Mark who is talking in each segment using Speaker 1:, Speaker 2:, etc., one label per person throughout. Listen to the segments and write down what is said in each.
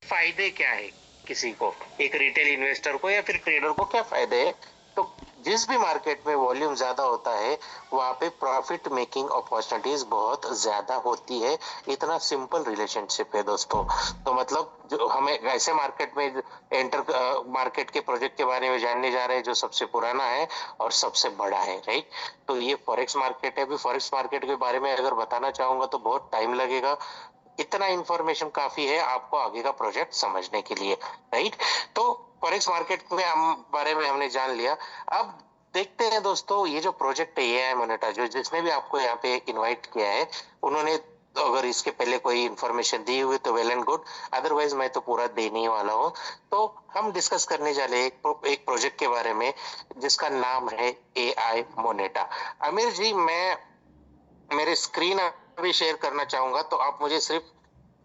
Speaker 1: फायदे क्या है किसी को, एक रिटेल इन्वेस्टर को या फिर ट्रेडर को क्या फायदे है। तो जिस भी मार्केट में वॉल्यूम ज्यादा होता है वहां पे प्रॉफिट मेकिंग अपॉर्चुनिटीज बहुत ज्यादा होती है। इतना सिंपल रिलेशनशिप है दोस्तों। तो मतलब जो हमें ऐसे मार्केट में एंटर मार्केट के प्रोजेक्ट के बारे में जानने जा रहे हैं जो सबसे पुराना है और सबसे बड़ा है, राइट। तो ये फॉरेक्स मार्केट है। अभी फॉरेक्स मार्केट के बारे में अगर बताना चाहूंगा तो बहुत टाइम लगेगा। इतना इंफॉर्मेशन काफी है आपको आगे का प्रोजेक्ट समझने के लिए, राइट। तो फॉरेक्स मार्केट में हम बारे में हमने जान लिया। अब देखते हैं दोस्तों, ये जो प्रोजेक्ट है एआई मोनेटा, जो जिसने भी आपको यहाँ पे इनवाइट किया है उन्होंने तो अगर इसके पहले कोई इन्फॉर्मेशन दी हुई तो वेल एंड गुड, अदरवाइज मैं तो पूरा देने ही वाला हूँ। तो हम डिस्कस करने जा रहे हैं एक प्रोजेक्ट के बारे में जिसका नाम है एआई मोनेटा। आमिर जी, मैं मेरे स्क्रीन अभी शेयर करना चाहूंगा, तो आप मुझे सिर्फ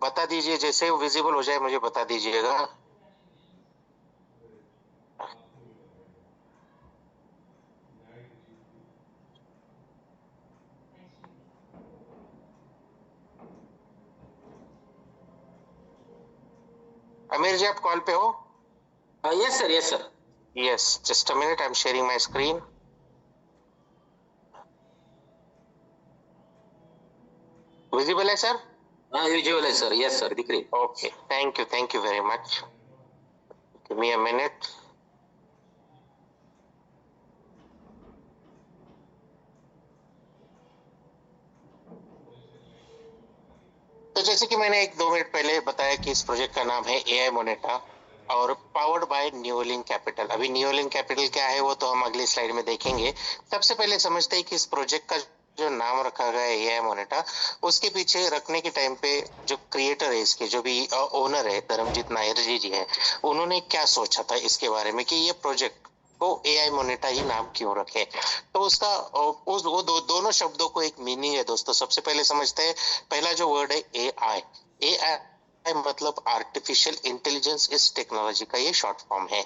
Speaker 1: बता दीजिए, जैसे विजिबल हो जाए मुझे बता दीजिएगा। अमीर जी, आप कॉल पे हो?
Speaker 2: Yes sir, yes sir.
Speaker 1: Yes, just a minute, I am sharing my screen. Visible है सर?
Speaker 2: हाँ विजुअल है सर, यस सर, दिख रही।
Speaker 1: Okay, thank you very much. Give me a minute. तो जैसे कि मैंने एक दो मिनट पहले बताया कि इस प्रोजेक्ट का नाम है एआई मोनेटा और पावर्ड बाय न्यूलिंक कैपिटल। अभी न्यूलिंक कैपिटल क्या है वो तो हम अगली स्लाइड में देखेंगे। सबसे पहले समझते हैं कि इस प्रोजेक्ट का जो नाम रखा गया है एआई मोनेटा, उसके पीछे रखने के टाइम पे जो क्रिएटर है इसके, जो भी ओनर है धर्मजीत नायर जी है, उन्होंने क्या सोचा था इसके बारे में कि ये प्रोजेक्ट को एआई मोनेटा ही नाम क्यों रखे। तो उसका उस वो दोनों शब्दों को एक मीनिंग है दोस्तों। सबसे पहले समझते हैं, पहला जो वर्ड है ए आई। ए आई मतलब आर्टिफिशियल इंटेलिजेंस, इस टेक्नोलॉजी का ये शॉर्ट फॉर्म है।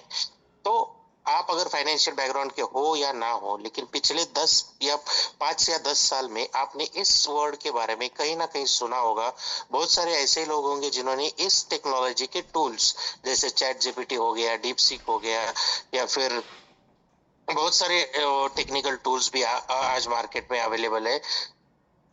Speaker 1: तो आप अगर फाइनेंशियल बैकग्राउंड के हो या ना हो, लेकिन पिछले 10 या 5 या 10 साल में आपने इस वर्ड के बारे में कहीं ना कहीं सुना होगा। बहुत सारे ऐसे लोग होंगे जिन्होंने इस टेक्नोलॉजी के टूल्स जैसे चैट जीपीटी हो गया, डीप सीक हो गया, या फिर बहुत सारे टेक्निकल टूल्स भी आज मार्केट में अवेलेबल है,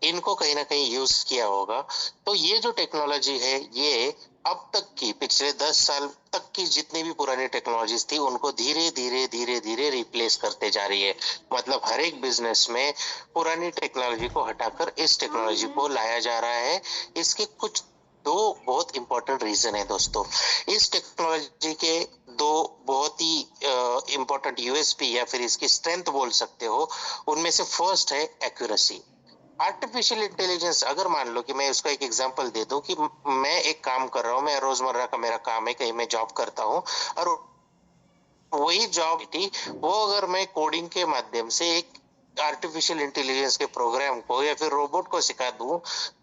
Speaker 1: इनको कहीं ना कहीं यूज किया होगा। तो ये जो टेक्नोलॉजी है ये अब तक की पिछले 10 साल तक की जितनी भी पुरानी टेक्नोलॉजीज थी उनको धीरे धीरे धीरे धीरे रिप्लेस करते जा रही है। मतलब हर एक बिजनेस में पुरानी टेक्नोलॉजी को हटाकर इस टेक्नोलॉजी को लाया जा रहा है। इसके कुछ दो बहुत इंपॉर्टेंट रीजन है दोस्तों। इस टेक्नोलॉजी के दो बहुत ही इंपॉर्टेंट यूएसपी या फिर इसकी स्ट्रेंथ बोल सकते हो। उनमें से फर्स्ट है एक्यूरेसी। आर्टिफिशियल इंटेलिजेंस, अगर मान लो कि मैं उसका एक एग्जांपल दे दूं कि मैं एक काम कर रहा हूं, मैं रोजमर्रा का मेरा काम है, कहीं मैं जॉब करता हूं, और वही जॉब थी वो अगर मैं कोडिंग के माध्यम से एक आर्टिफिशियल इंटेलिजेंस के प्रोग्राम को या फिर रोबोट को सिखा दूं,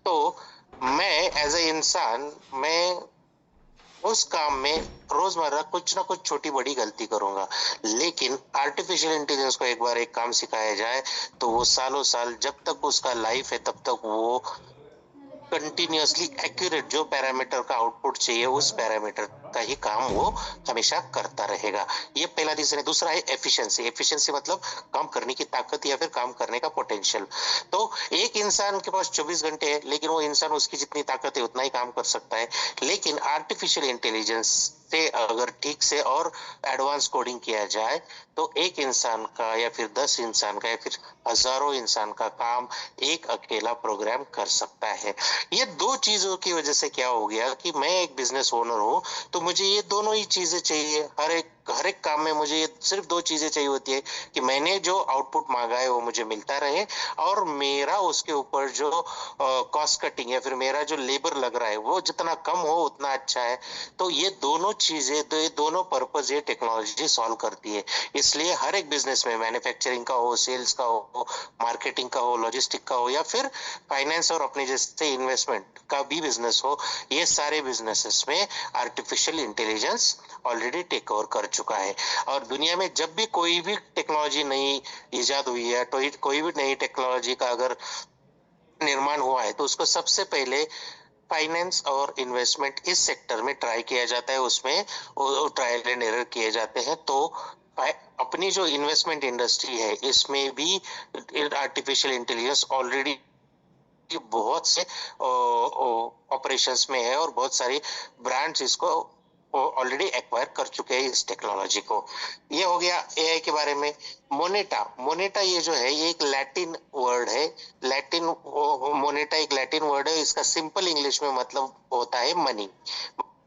Speaker 1: तो मैं एज ए इंसान, मैं उस काम में रोजमर्रा कुछ ना कुछ छोटी बड़ी गलती करूंगा। लेकिन आर्टिफिशियल इंटेलिजेंस को एक बार एक काम सिखाया जाए तो वो सालों साल जब तक उसका लाइफ है तब तक वो कंटिन्यूअसली एक्यूरेट जो पैरामीटर का आउटपुट चाहिए उस पैरामीटर का ही काम वो हमेशा करता रहेगा। ये पहला रीजन है। दूसरा है एफिशिएंसी। एफिशिएंसी मतलब काम करने की ताकत या फिर काम करने का पोटेंशियल। तो एक इंसान के पास 24 घंटे है, लेकिन वो इंसान उसकी जितनी ताकत है उतना ही काम कर सकता है। लेकिन आर्टिफिशियल इंटेलिजेंस से अगर ठीक से और एडवांस कोडिंग किया जाए तो एक इंसान का या फिर 10 इंसान का या फिर हजारों इंसान का काम एक अकेला प्रोग्राम कर सकता है। ये दो चीजों की वजह से क्या हो गया कि मैं एक बिजनेस ओनर हूं, तो मुझे ये दोनों ही चीजें चाहिए। हर एक काम में मुझे ये सिर्फ दो चीजें चाहिए होती है कि मैंने जो आउटपुट मांगा है वो मुझे मिलता रहे, और मेरा उसके ऊपर जो कॉस्ट कटिंग या फिर मेरा जो लेबर लग रहा है वो जितना कम हो उतना अच्छा है। तो ये दोनों चीजें, तो ये दोनों पर्पज ये टेक्नोलॉजी सॉल्व करती है। इसलिए हर एक बिजनेस में, मैन्युफैक्चरिंग का हो, सेल्स का हो, मार्केटिंग का हो, लॉजिस्टिक का हो, या फिर फाइनेंस और अपने जैसे इन्वेस्टमेंट का भी बिजनेस हो, ये सारे बिजनेसेस में artificial intelligence already take over कर चुका है। और दुनिया में जब भी कोई भी टेक्नोलॉजी नई इजाद हुई है, तो कोई भी नई टेक्नोलॉजी का अगर निर्माण हुआ है तो उसको सबसे पहले फाइनेंस और इन्वेस्टमेंट इस सेक्टर में ट्राई किया जाता है, उसमें वो ट्रायल एंड एरर किए जाते हैं। तो अपनी जो इन्वेस्टमेंट इंडस्ट्री है इसमें भी आर्टिफिशियल इंटेलिजेंस ऑलरेडी बहुत से ऑपरेशंस में है और बहुत सारी ब्रांड्स इसको ऑलरेडी एक्वायर कर चुके हैं इस टेक्नोलॉजी को। ये हो गया एआई के बारे में। मोनेटा, मोनेटा ये जो है ये एक लैटिन वर्ड है। लैटिन मोनेटा एक लैटिन वर्ड है, इसका सिंपल इंग्लिश में मतलब होता है मनी,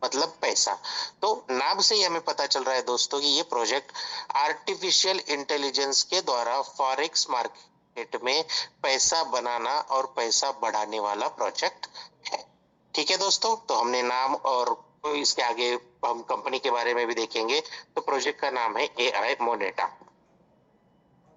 Speaker 1: मतलब पैसा। तो नाम से ही हमें पता चल रहा है दोस्तों कि ये प्रोजेक्ट आर्टिफिशियल इंटेलिजेंस के द्वारा फॉरेक्स मार्केट में पैसा बनाना और पैसा बढ़ाने वाला प्रोजेक्ट है। ठीक है दोस्तों, तो हमने नाम और इसके आगे हम कंपनी के बारे में भी देखेंगे। तो प्रोजेक्ट का नाम है एआई मोनेटा।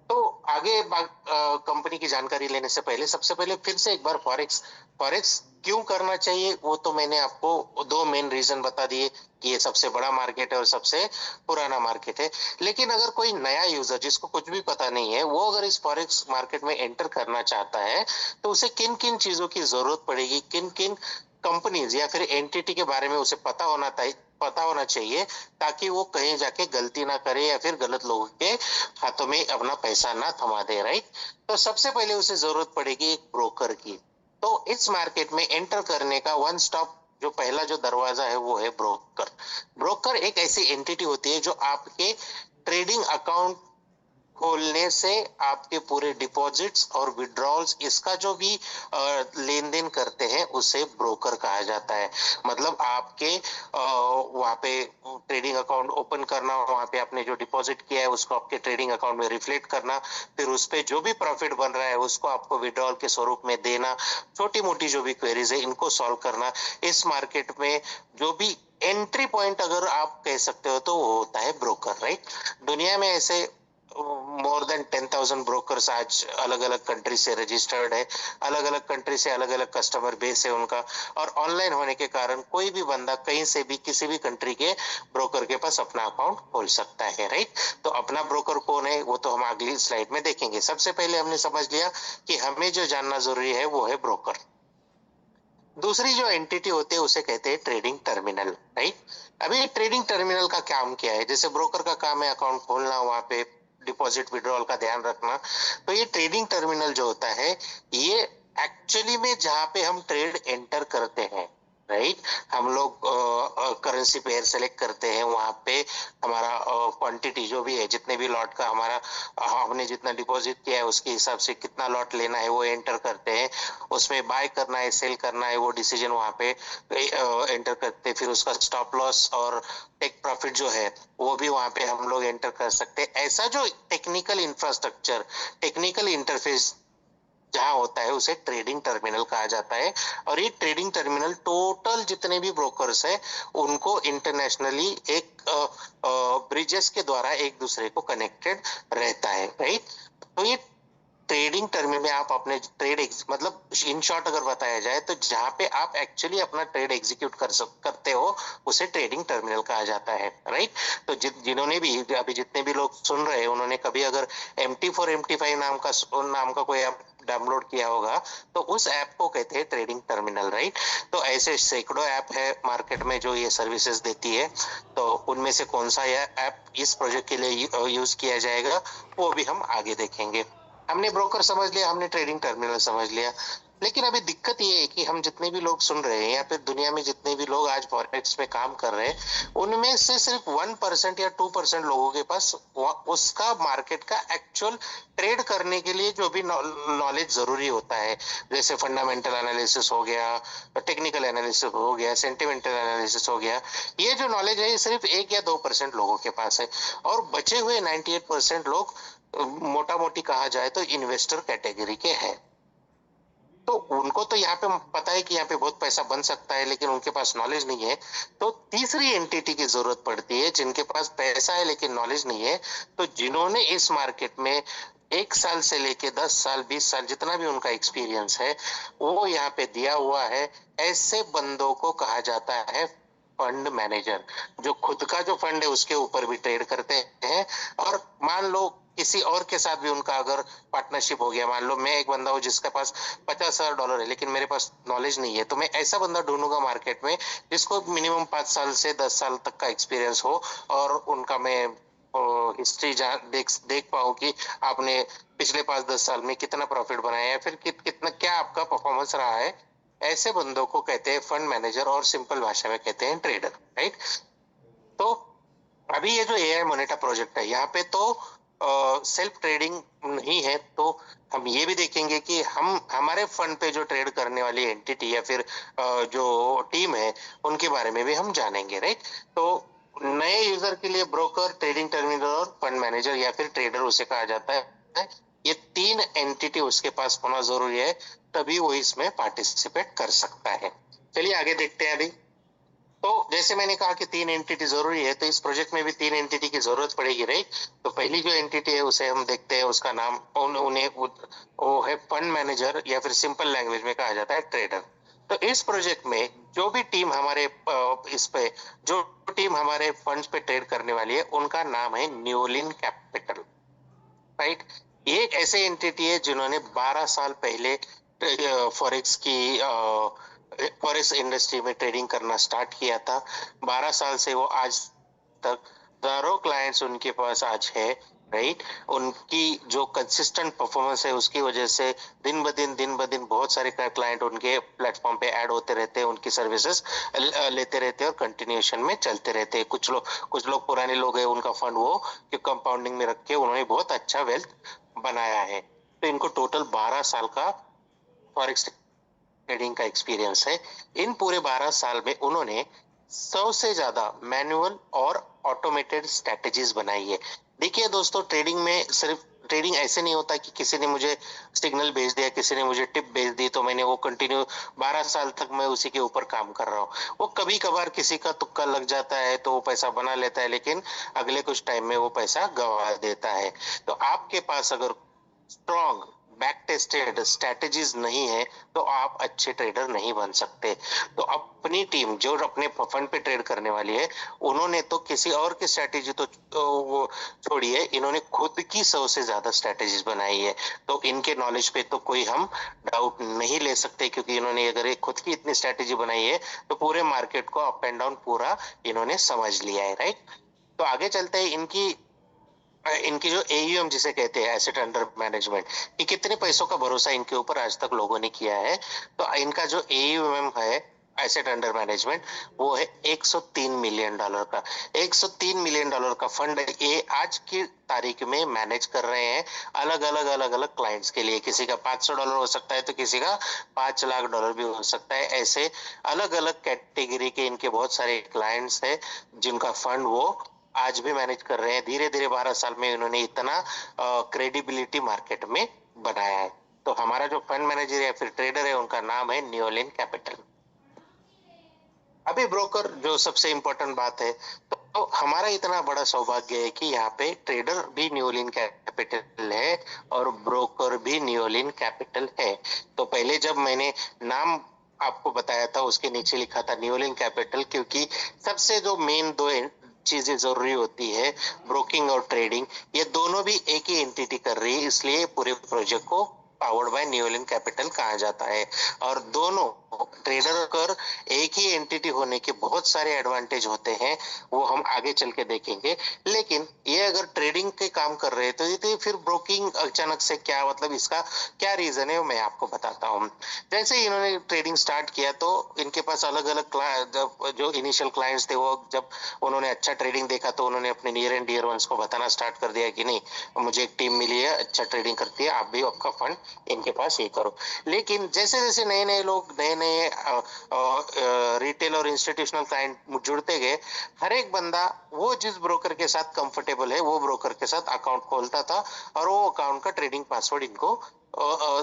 Speaker 1: तो आगे कंपनी की जानकारी लेने से पहले सबसे पहले फिर से एक बार फॉरेक्स फॉरेक्स क्यों करना चाहिए वो तो मैंने आपको दो मेन रीजन बता दिए कि ये सबसे बड़ा मार्केट है और सबसे पुराना मार्केट है। लेकिन अगर कोई नया यूजर जिसको कुछ भी पता नहीं है वो अगर इस फॉरेक्स मार्केट में एंटर करना चाहता है तो उसे किन किन चीजों की जरूरत पड़ेगी, किन किन कंपनीज या फिर एंटिटी के बारे में उसे पता होना चाहिए ताकि वो कहीं जाके गलती ना करे या फिर गलत लोगों के हाथों में अपना पैसा ना थमा दे, राइट। तो सबसे पहले उसे जरूरत पड़ेगी एक ब्रोकर की। तो इस मार्केट में एंटर करने का वन स्टॉप जो पहला जो दरवाजा है वो है ब्रोकर। ब्रोकर एक ऐसी एंटिटी होती है जो आपके ट्रेडिंग अकाउंट खोलने से आपके पूरे डिपॉजिट्स और विड्रॉल्स इसका जो भी लेन देन करते हैं उसे ब्रोकर कहा जाता है। मतलब आपके वहां पे ट्रेडिंग अकाउंट ओपन करना, वहां पे आपने जो डिपॉजिट किया है उसको आपके ट्रेडिंग अकाउंट में रिफ्लेक्ट करना, फिर उस पे जो भी प्रॉफिट बन रहा है उसको आपको विड्रॉल के स्वरूप में देना, छोटी मोटी जो भी क्वेरीज है इनको सॉल्व करना। इस मार्केट में जो भी एंट्री पॉइंट अगर आप कह सकते हो तो वो होता है ब्रोकर, राइट। दुनिया में ऐसे मोर देन 10,000 ब्रोकर्स आज अलग अलग कंट्री से रजिस्टर्ड है, अलग अलग कंट्री से अलग अलग कस्टमर बेस है उनका, और ऑनलाइन होने के कारण कोई भी बंदा कहीं से भी किसी भी कंट्री के ब्रोकर के पास अपना अकाउंट खोल सकता है, राइट। तो अपना ब्रोकर कौन है वो तो हम अगली स्लाइड में देखेंगे। सबसे पहले हमने समझ लिया कि हमें जो जानना जरूरी है वो है ब्रोकर। दूसरी जो एंटिटी होती है उसे कहते हैं ट्रेडिंग टर्मिनल, राइट। अभी ट्रेडिंग टर्मिनल का काम क्या है? जैसे ब्रोकर का काम है अकाउंट खोलना, वहां पे डिपॉजिट विड्रॉल का ध्यान रखना। तो ये ट्रेडिंग टर्मिनल जो होता है ये एक्चुअली में जहां पे हम ट्रेड एंटर करते हैं, राइट। हम लोग करेंसी पेयर सेलेक्ट करते हैं, वहां पे हमारा क्वांटिटी जो भी है, जितने भी लॉट का हमारा हमने जितना डिपॉजिट किया है उसके हिसाब से कितना लॉट लेना है वो एंटर करते हैं। उसमें बाय करना है सेल करना है वो डिसीजन वहां पे एंटर करते हैं। फिर उसका स्टॉप लॉस और टेक प्रॉफिट जो है वो भी वहां पे हम लोग एंटर कर सकते हैं। ऐसा जो टेक्निकल इंफ्रास्ट्रक्चर, टेक्निकल इंटरफेस जहां होता है उसे ट्रेडिंग टर्मिनल कहा जाता है। और ये ट्रेडिंग टर्मिनल टोटल जितने भी ब्रोकर्स है उनको इंटरनेशनली एक ब्रिजेस के द्वारा एक दूसरे को कनेक्टेड रहता है, राइट। तो ये ट्रेडिंग टर्मिनल में आप अपने ट्रेड मतलब इन शॉर्ट अगर बताया जाए तो जहां पे आप एक्चुअली अपना ट्रेड एग्जीक्यूट करते हो उसे ट्रेडिंग टर्मिनल कहा जाता है, राइट। तो जिन्होंने भी अभी जितने भी लोग सुन रहे हैं उन्होंने कभी अगर MT4 MT5 नाम का कोई ऐप डाउनलोड किया होगा तो उस ऐप को कहते हैं ट्रेडिंग टर्मिनल, राइट। तो ऐसे सैकड़ों ऐप है मार्केट में जो ये सर्विसेज देती है। तो उनमें से कौन सा यह ऐप इस प्रोजेक्ट के लिए यूज किया जाएगा वो भी हम आगे देखेंगे। हमने ब्रोकर समझ लिया, हमने ट्रेडिंग टर्मिनल समझ लिया। लेकिन अभी दिक्कत ये है कि हम जितने भी लोग सुन रहे हैं या फिर दुनिया में जितने भी लोग आज फॉरेक्स में काम कर रहे हैं उनमें से सिर्फ 1% या 2% लोगों के पास उसका मार्केट का एक्चुअल ट्रेड करने के लिए जो भी नॉलेज जरूरी होता है, जैसे फंडामेंटल एनालिसिस हो गया, टेक्निकल एनालिसिस हो गया, सेंटिमेंटल एनालिसिस हो गया, ये जो नॉलेज है ये सिर्फ 1 या 2% लोगों के पास है। और बचे हुए 98% लोग मोटा मोटी कहा जाए तो इन्वेस्टर कैटेगरी के हैं। तो उनको तो यहाँ पे पता है कि यहाँ पे बहुत पैसा बन सकता है लेकिन उनके पास नॉलेज नहीं है। तो तीसरी एंटिटी की जरूरत पड़ती है जिनके पास पैसा है लेकिन नॉलेज नहीं है। तो जिन्होंने इस मार्केट में 1 साल से लेके 10 साल 20 साल जितना भी उनका एक्सपीरियंस है वो यहाँ पे दिया हुआ है। ऐसे बंदों को कहा जाता है फंड मैनेजर, जो खुद का जो फंड है उसके ऊपर भी ट्रेड करते हैं। और मान लो किसी और के साथ भी उनका अगर पार्टनरशिप हो गया, मान लो मैं एक बंदा हूँ जिसके पास $50,000 है लेकिन मेरे पास नॉलेज नहीं है, तो मैं ऐसा बंदा ढूंढूंगा मार्केट में जिसको मिनिमम 5 साल से 10 साल तक का एक्सपीरियंस हो, और उनका मैं हिस्ट्री देख देख पाऊँ कि आपने पिछले 5-10 साल में कितना प्रॉफिट बनाया है, फिर कितना क्या आपका परफॉर्मेंस रहा है। ऐसे बंदों को कहते हैं फंड मैनेजर, और सिंपल भाषा में कहते हैं ट्रेडर, राइट। तो अभी ये जो एआई मोनेटा प्रोजेक्ट है, यहाँ पे तो सेल्फ ट्रेडिंग नहीं है, तो हम ये भी देखेंगे कि हम हमारे फंड पे जो ट्रेड करने वाली एंटिटी या फिर जो टीम है उनके बारे में भी हम जानेंगे, राइट। तो नए यूजर के लिए ब्रोकर, ट्रेडिंग टर्मिनल और फंड मैनेजर या फिर ट्रेडर उसे कहा जाता है। ये 3 एंटिटी उसके पास होना जरूरी है, तभी वो इसमें पार्टिसिपेट कर सकता है। चलिए आगे देखते हैं अभी। तो जैसे मैंने कहा कि 3 एंटिटी जरूरी है, तो इस प्रोजेक्ट में भी 3 एंटिटी की जरूरत पड़ेगी, राइट। तो पहली जो एंटिटी है उसे हम देखते हैं, उसका नाम वो है फंड मैनेजर, या फिर सिंपल लैंग्वेज में कहा जाता है ट्रेडर। तो इस प्रोजेक्ट में जो भी टीम हमारे इस पे जो टीम हमारे फंड्स पे ट्रेड करने वाली है, उनका नाम है न्यूलिन कैपिटल, राइट। ये एक ऐसे एंटिटी है जिन्होंने 12 साल पहले फॉरेक्स की फॉरेक्स इंडस्ट्री में ट्रेडिंग करना स्टार्ट किया था। 12 साल से वो आज तक हजारों क्लाइंट्स उनके पास आज है, राइट। उनकी जो कंसिस्टेंट परफॉर्मेंस है उसकी वजह से दिन ब दिन बहुत सारे क्लाइंट उनके प्लेटफॉर्म पे ऐड होते रहते हैं, उनकी सर्विसेज लेते रहते हैं और कंटिन्यूएशन में चलते रहते हैं। कुछ लोग पुराने लोग हैं, उनका फंड वो कंपाउंडिंग में रख के उन्होंने बहुत अच्छा वेल्थ बनाया है। तो इनको टोटल 12 साल का फॉरेक्स ट्रेडिंग का एक्सपीरियंस है। इन पूरे 12 साल में उन्होंने 100 से ज्यादा मैनुअल और ऑटोमेटेड स्ट्रेटेजीज बनाई है। देखिए दोस्तों, ट्रेडिंग में सिर्फ ट्रेडिंग ऐसे नहीं होता कि किसी ने मुझे सिग्नल भेज दिया, किसी ने मुझे टिप भेज दी तो मैंने वो कंटिन्यू 12 साल तक मैं उसी के ऊपर काम कर रहा हूँ। वो कभी कभार किसी का तुक्का लग जाता है तो वो पैसा बना लेता है, लेकिन अगले कुछ टाइम में वो पैसा गंवा देता है। तो आपके पास अगर स्ट्रॉन्ग बैक टेस्टेड स्ट्रेटेजीज नहीं है तो आप अच्छे ट्रेडर नहीं बन सकते। तो अपनी टीम जो अपने फंड पे ट्रेड करने वाली है, उन्होंने तो किसी और की स्ट्रेटेजी तो वो छोड़िए, इन्होंने खुद की 100 से ज्यादा स्ट्रेटेजीज बनाई है। तो इनके नॉलेज पे तो कोई हम डाउट नहीं ले सकते, क्योंकि इन्होंने अगर खुद की इतनी स्ट्रेटेजी बनाई है तो पूरे मार्केट को अप एंड डाउन पूरा इन्होंने समझ लिया है, राइट। तो आगे चलते हैं, इनकी जो एयूएम जिसे कहते हैं, एसेट अंडर मैनेजमेंट, कि कितने पैसों का भरोसा इनके ऊपर आज तक लोगों ने किया है। तो इनका जो एयूएम है, एसेट अंडर मैनेजमेंट, वो है $103 मिलियन का। $103 मिलियन का फंड ये आज की तारीख में मैनेज कर रहे हैं अलग अलग क्लाइंट्स के लिए। किसी का $500 हो सकता है तो किसी का $5 लाख भी हो सकता है। ऐसे अलग अलग कैटेगरी के इनके बहुत सारे क्लाइंट्स हैं जिनका फंड वो आज भी मैनेज कर रहे हैं। धीरे धीरे 12 साल में इन्होंने इतना क्रेडिबिलिटी मार्केट में बनाया है। तो हमारा जो फंड मैनेजर या फिर ट्रेडर है, उनका नाम है न्यूलिन कैपिटल। अभी ब्रोकर जो सबसे इंपॉर्टेंट बात है, तो हमारा इतना बड़ा सौभाग्य है कि यहाँ पे ट्रेडर भी न्यूलिन कैपिटल है और ब्रोकर भी न्यूलिन कैपिटल है। तो पहले जब मैंने नाम आपको बताया था उसके नीचे लिखा था न्यूलिन कैपिटल, क्योंकि सबसे जो मेन दो चीजें जरूरी होती है, ब्रोकिंग और ट्रेडिंग, ये दोनों भी एक ही एंटिटी कर रही है, इसलिए पूरे प्रोजेक्ट को पावर्ड बाय न्यूलिन कैपिटल कहा जाता है। और दोनों ट्रेडर कर एक ही एंटिटी होने के बहुत सारे एडवांटेज होते हैं, वो हम आगे चल के देखेंगे। लेकिन ये अगर ट्रेडिंग के काम कर रहे हैं तो ये फिर ब्रोकिंग अचानक से क्या, मतलब इसका क्या रीजन है, मैं आपको बताता हूँ। जैसे ही इन्होंने ट्रेडिंग स्टार्ट किया तो इनके पास अलग अलग जो इनिशियल क्लाइंट्स थे, वो जब उन्होंने अच्छा ट्रेडिंग देखा तो उन्होंने अपने नियर एंड डियर वंस को बताना स्टार्ट कर दिया कि नहीं, मुझे एक टीम मिली है, अच्छा ट्रेडिंग करती है, आप भी आपका फंड इनके पास ये करो। लेकिन जैसे जैसे नए नए लोग, नए नए रिटेल और इंस्टीट्यूशनल क्लाइंट जुड़ते गए, हर एक बंदा वो जिस ब्रोकर के साथ कंफर्टेबल है वो ब्रोकर के साथ अकाउंट खोलता था और वो अकाउंट का ट्रेडिंग पासवर्ड इनको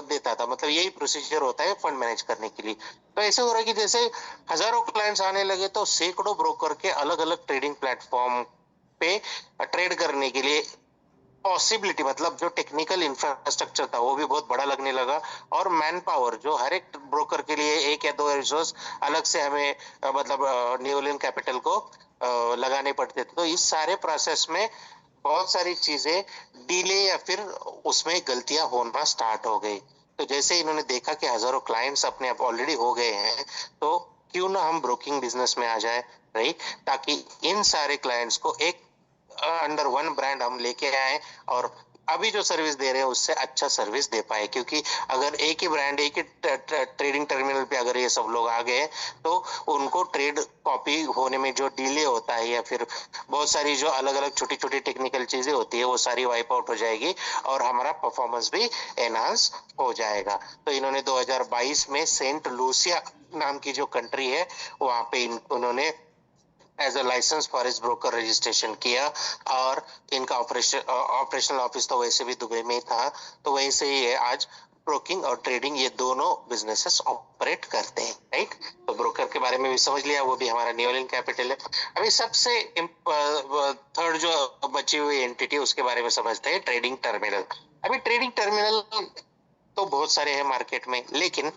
Speaker 1: देता था। मतलब यही प्रोसीजर होता है फंड मैनेज करने के लिए। तो ऐसे हो रहा है कि जैसे हजारों क्लाइंट्स आने लगे तो सैकड़ों ब्रोकर के अलग अलग ट्रेडिंग प्लेटफॉर्म पे ट्रेड करने के लिए पॉसिबिलिटी, मतलब जो टेक्निकल इंफ्रास्ट्रक्चर था वो भी बहुत बड़ा लगने लगा। और मैन पावर जो हर एक ब्रोकर के लिए 1 या 2 रिसोर्स अलग से हमें मतलब न्यूलिन कैपिटल को लगाने पड़ते थे। तो इस सारे प्रोसेस में बहुत सारी चीजें डिले या फिर उसमें गलतियां होना स्टार्ट हो गई। तो जैसे इन्होंने देखा कि हजारों क्लाइंट्स अपने आप ऑलरेडी हो गए हैं, तो क्यों ना हम ब्रोकिंग बिजनेस में आ जाए, राइट? ताकि इन सारे क्लाइंट्स को एक अंडर वन ब्रांड हम लेके आए और अभी जो सर्विस दे रहे हैं उससे अच्छा सर्विस दे पाए। क्योंकि अगर एक ही ब्रांड, एक ही ट्रेडिंग टर्मिनल पे अगर ये सब लोग आ गए तो उनको ट्रेड कॉपी होने में जो डिले होता है या फिर बहुत सारी जो अलग अलग छोटी छोटी टेक्निकल चीजें होती है वो सारी वाइप आउट हो जाएगी और हमारा परफॉर्मेंस भी एनहांस हो जाएगा। तो इन्होंने 2022 में सेंट लूसिया नाम की जो कंट्री है वहां पे उन्होंने as a licence forex broker registration किया और इनका ऑपरेशनल ऑफिस तो वैसे भी दुबई में ही था, तो वहीं से ही है आज ब्रोकिंग और ट्रेडिंग ये दोनों बिजनेसेस ऑपरेट करते हैं, राइट? तो ब्रोकर के बारे में भी समझ लिया, वो भी हमारा न्यूलिंक कैपिटल है। अभी सबसे थर्ड जो बची हुई एंटिटी उसके बारे में समझते हैं, ट्रेडिंग टर्मिनल। अभी ट्रेडिंग टर्मिनल तो बहुत सारे हैं मार्केट में, लेकिन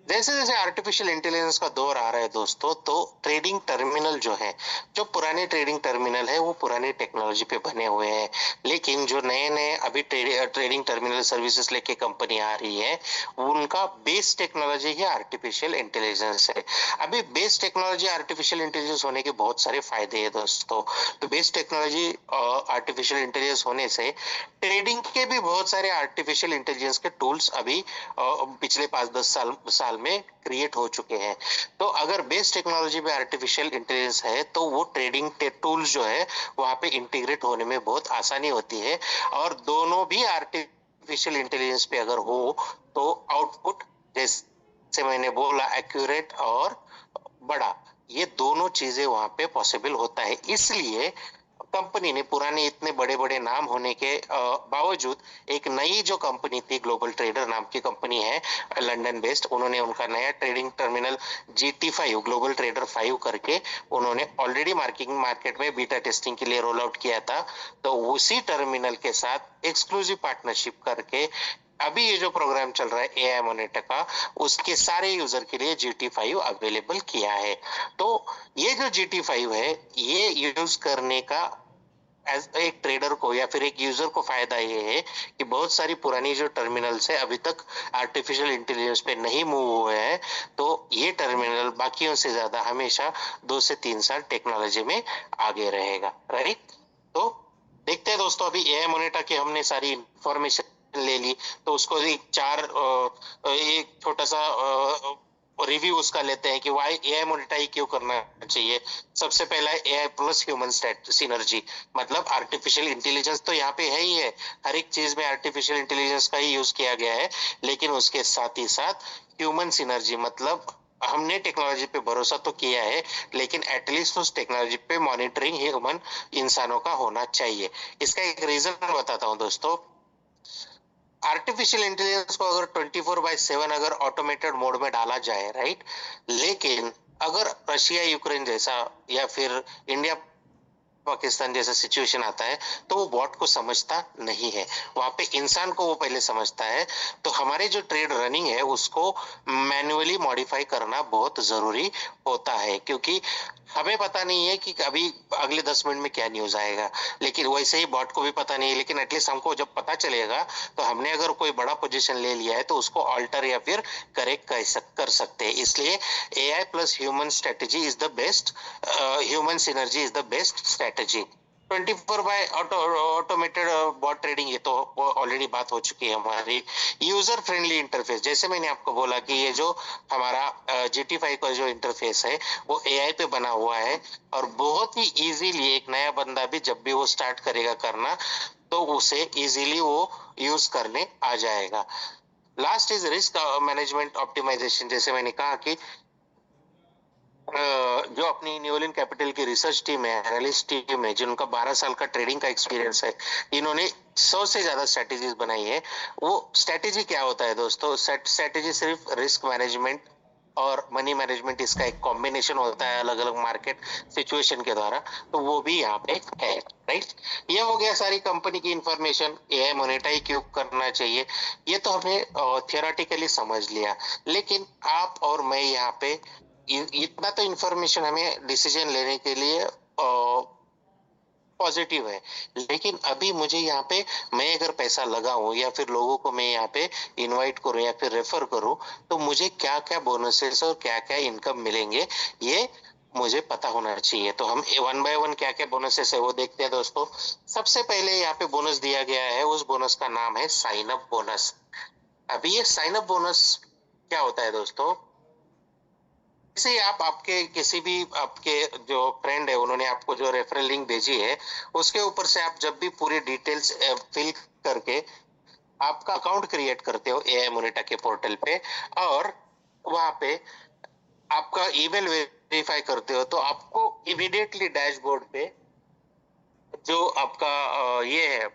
Speaker 1: जैसे जैसे आर्टिफिशियल इंटेलिजेंस का दौर आ रहा है दोस्तों, तो ट्रेडिंग टर्मिनल जो है, जो पुराने ट्रेडिंग टर्मिनल है वो पुरानी टेक्नोलॉजी पे बने हुए हैं, लेकिन जो नए नए अभी ट्रेडिंग टर्मिनल सर्विसेज लेके कंपनी आ रही है उनका बेस टेक्नोलॉजी ही आर्टिफिशियल इंटेलिजेंस है। अभी बेस टेक्नोलॉजी आर्टिफिशियल इंटेलिजेंस होने के बहुत सारे फायदे हैं दोस्तों। तो बेस टेक्नोलॉजी आर्टिफिशियल इंटेलिजेंस होने से ट्रेडिंग के भी बहुत सारे आर्टिफिशियल इंटेलिजेंस के टूल्स अभी पिछले 5-10 साल में क्रिएट हो चुके हैं। तो अगर बेस टेक्नोलॉजी में आर्टिफिशियल इंटेलिजेंस है तो वो ट्रेडिंग टूल्स जो है वहां पे इंटीग्रेट होने में बहुत आसानी होती है और दोनों भी आर्टिफिशियल इंटेलिजेंस पे अगर हो तो आउटपुट, जैसे मैंने बोला, एक्यूरेट और बड़ा, ये दोनों चीजें वहां पे पॉसिबल होता है। इसलिए कंपनी ने पुराने इतने बड़े बड़े नाम होने के बावजूद एक नई जो कंपनी थी, ग्लोबल ट्रेडर नाम की कंपनी है लंदन बेस्ड, उन्होंने उनका नया trading terminal GT5 global trader 5 करके उन्होंने ऑलरेडी मार्केट में बीटा टेस्टिंग के लिए रोल आउट किया था। तो उसी टर्मिनल के साथ एक्सक्लूसिव पार्टनरशिप करके अभी ये जो प्रोग्राम चल रहा है AI मोनेटा का, उसके सारे यूजर के लिए GT5 अवेलेबल किया है। तो ये जो GT5 है ये यूज करने का एज एक ट्रेडर को या फिर एक यूजर को फायदा ये है कि बहुत सारी पुरानी जो टर्मिनल्स है अभी तक आर्टिफिशियल इंटेलिजेंस पे नहीं मूव हुए हैं, तो ये टर्मिनल बाकियों से ज्यादा हमेशा 2 से 3 साल टेक्नोलॉजी में आगे रहेगा, राइट? तो देखते हैं दोस्तों, अभी AI मोनेटा की हमने सारी इंफॉर्मेशन ले ली, तो उसको एक छोटा सा रिव्यू उसका लेते हैं कि वाई AI मोनेटाइज क्यों करना चाहिए। सबसे पहला है AI प्लस ह्यूमन सिनर्जी, मतलब आर्टिफिशियल इंटेलिजेंस तो यहाँ पे है ही है, हर एक चीज में आर्टिफिशियल इंटेलिजेंस का ही यूज किया गया है, लेकिन उसके साथ ही साथ ह्यूमन सिनर्जी, मतलब हमने टेक्नोलॉजी पे भरोसा तो किया है लेकिन एटलीस्ट उस टेक्नोलॉजी पे मॉनिटरिंग ह्यूमन इंसानों का होना चाहिए। इसका एक रीजन बताता हूँ दोस्तों। आर्टिफिशियल इंटेलिजेंस को अगर 24/7 अगर ऑटोमेटेड मोड में डाला जाए, राइट, लेकिन अगर रशिया यूक्रेन जैसा या फिर इंडिया पाकिस्तान जैसा सिचुएशन आता है तो वो बॉट को समझता नहीं है, वहां पे इंसान को वो पहले समझता है। तो हमारे जो ट्रेड रनिंग है उसको मैन्युअली मॉडिफाई करना बहुत जरूरी होता है, क्योंकि हमें पता नहीं है कि अभी अगले 10 मिनट में क्या न्यूज आएगा, लेकिन वैसे ही बॉट को भी पता नहीं है। लेकिन एटलीस्ट हमको जब पता चलेगा तो हमने अगर कोई बड़ा पोजीशन ले लिया है तो उसको ऑल्टर या फिर करेक्ट कर सकते हैं। इसलिए AI plus human strategy is the best, human synergy is the best strategy. 24 by automated bot trading, ये तो ऑलरेडी बात हो चुकी है हमारी। यूजर फ्रेंडली इंटरफेस, जैसे मैंने आपको बोला कि ये जो हमारा GT5 का जो इंटरफेस है वो AI पे बना हुआ है और बहुत ही इजीली एक नया बंदा भी जब भी वो स्टार्ट करेगा करना तो उसे इजीली वो यूज करने आ जाएगा। Last is risk management optimisation. जैसे मैंने कहा कि जो अपनी न्यूलिन कैपिटल की रिसर्च टीम है, एनालिस्ट टीम है, जिनका 12 साल का ट्रेडिंग का एक्सपीरियंस है, इन्होंने 100 से ज्यादा स्ट्रेटेजीज बनाई है। वो स्ट्रेटेजी क्या होता है दोस्तों? स्ट्रेटेजी सिर्फ रिस्क मैनेजमेंट और मनी मैनेजमेंट, इसका एक कॉम्बिनेशन होता है अलग अलग मार्केट सिचुएशन के द्वारा, तो वो भी यहाँ पे है, राइट? ये हो गया सारी कंपनी की इंफॉर्मेशन। AI मोनेटाइज क्यों करना चाहिए ये तो हमने थियोरेटिकली समझ लिया, लेकिन आप और मैं यहाँ पे इतना तो इंफॉर्मेशन हमें डिसीजन लेने के लिए पॉजिटिव है। लेकिन अभी मुझे यहाँ पे मैं अगर पैसा लगाऊं या फिर लोगों को मैं यहाँ पे इनवाइट करूं या फिर रेफर करूं, तो मुझे क्या क्या बोनसेस और क्या क्या इनकम मिलेंगे, ये मुझे पता होना चाहिए। तो हम वन बाय वन क्या क्या बोनसेस है वो देखते हैं दोस्तों। सबसे पहले यहाँ पे बोनस दिया गया है, उस बोनस का नाम है साइन अप बोनस। अभी ये साइन अप बोनस क्या होता है दोस्तों? जैसे आप आपके किसी भी आपके जो फ्रेंड है उन्होंने आपको जो रेफरल लिंक भेजी है, उसके ऊपर से आप जब भी पूरी डिटेल्स फिल करके आपका अकाउंट क्रिएट करते हो एआई मोनेटा के पोर्टल पे, और वहां पे आपका ईमेल वेरीफाई करते हो, तो आपको इमीडिएटली डैशबोर्ड पे जो आपका ये है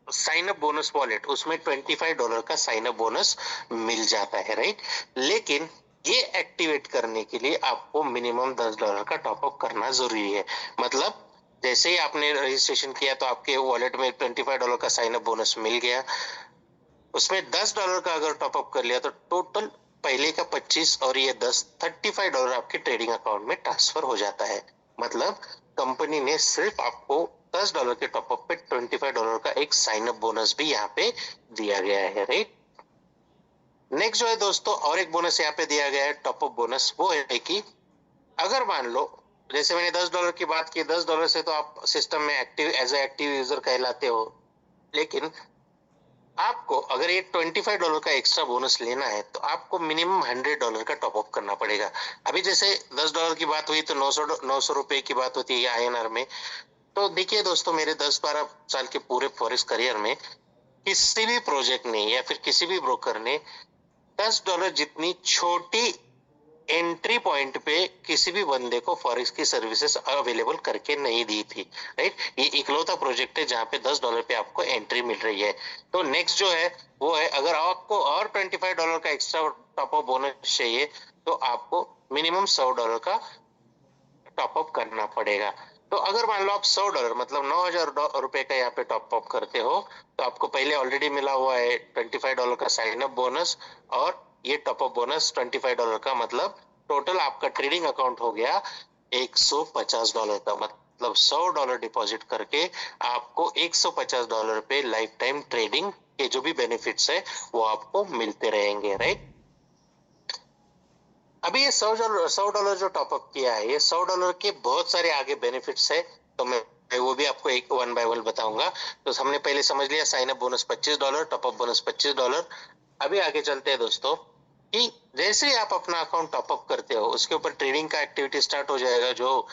Speaker 1: साइन अप बोनस वॉलेट, उसमें $25 का साइन अप बोनस मिल जाता है, राइट। लेकिन ये एक्टिवेट करने के लिए आपको मिनिमम $10 का टॉपअप करना जरूरी है। मतलब जैसे ही आपने रजिस्ट्रेशन किया तो आपके वॉलेट में $25 का साइन अप बोनस मिल गया, उसमें $10 का अगर टॉपअप कर लिया तो टोटल पहले का 25 और ये 10, $35 आपके ट्रेडिंग अकाउंट में ट्रांसफर हो जाता है। मतलब कंपनी ने सिर्फ आपको $10 के टॉपअप पे $25 का एक साइन अप बोनस भी यहाँ पे दिया गया है, राइट। नेक्स्ट जो है दोस्तों, और एक बोनस यहाँ पे दिया गया है टॉपअप बोनस, वो है कि अगर मान लो जैसे मैंने $10 की बात की, $10 से तो आप सिस्टम में active as a active user कहलाते हो, लेकिन आपको अगर ये $25 का एक्स्ट्रा बोनस लेना है तो आपको मिनिमम $100 का टॉपअप करना पड़ेगा। अभी जैसे $10 की बात हुई तो 900 रुपए की बात होती है आईएनआर में। तो देखिए दोस्तों, मेरे 10-12 साल के पूरे फॉरेक्स करियर में किसी भी प्रोजेक्ट ने या फिर किसी भी ब्रोकर ने $10 जितनी छोटी एंट्री पॉइंट पे किसी भी बंदे को फॉरेक्स की सर्विसेज अवेलेबल करके नहीं दी थी, राइट। ये इकलौता प्रोजेक्ट है जहां पे $10 पे आपको एंट्री मिल रही है। तो नेक्स्ट जो है वो है, अगर आपको और $25 का एक्स्ट्रा टॉपअप बोनस चाहिए तो आपको मिनिमम $100 का टॉपअप करना पड़ेगा। तो अगर मान लो आप $100 मतलब $9,000 का यहाँ पे टॉपअप करते हो, तो आपको पहले ऑलरेडी मिला हुआ है $25 का साइन अप बोनस, और ये टॉपअप बोनस $25 का, मतलब टोटल आपका ट्रेडिंग अकाउंट हो गया $150 का। मतलब $100 डिपॉजिट करके आपको $150 पे लाइफ टाइम ट्रेडिंग के जो भी बेनिफिट्स है वो आपको मिलते रहेंगे, राइट। अभी ये $100 जो टॉपअप किया है, ये $100 के बहुत सारे आगे बेनिफिट्स है, तो मैं वो भी आपको एक वन बाय वन बताऊंगा। तो हमने पहले समझ लिया sign up bonus $25, top up bonus $25। अभी आगे चलते हैं दोस्तों कि जैसे ही आप अपना अकाउंट टॉपअप करते हो उसके ऊपर ट्रेडिंग का एक्टिविटी स्टार्ट हो जाएगा, जो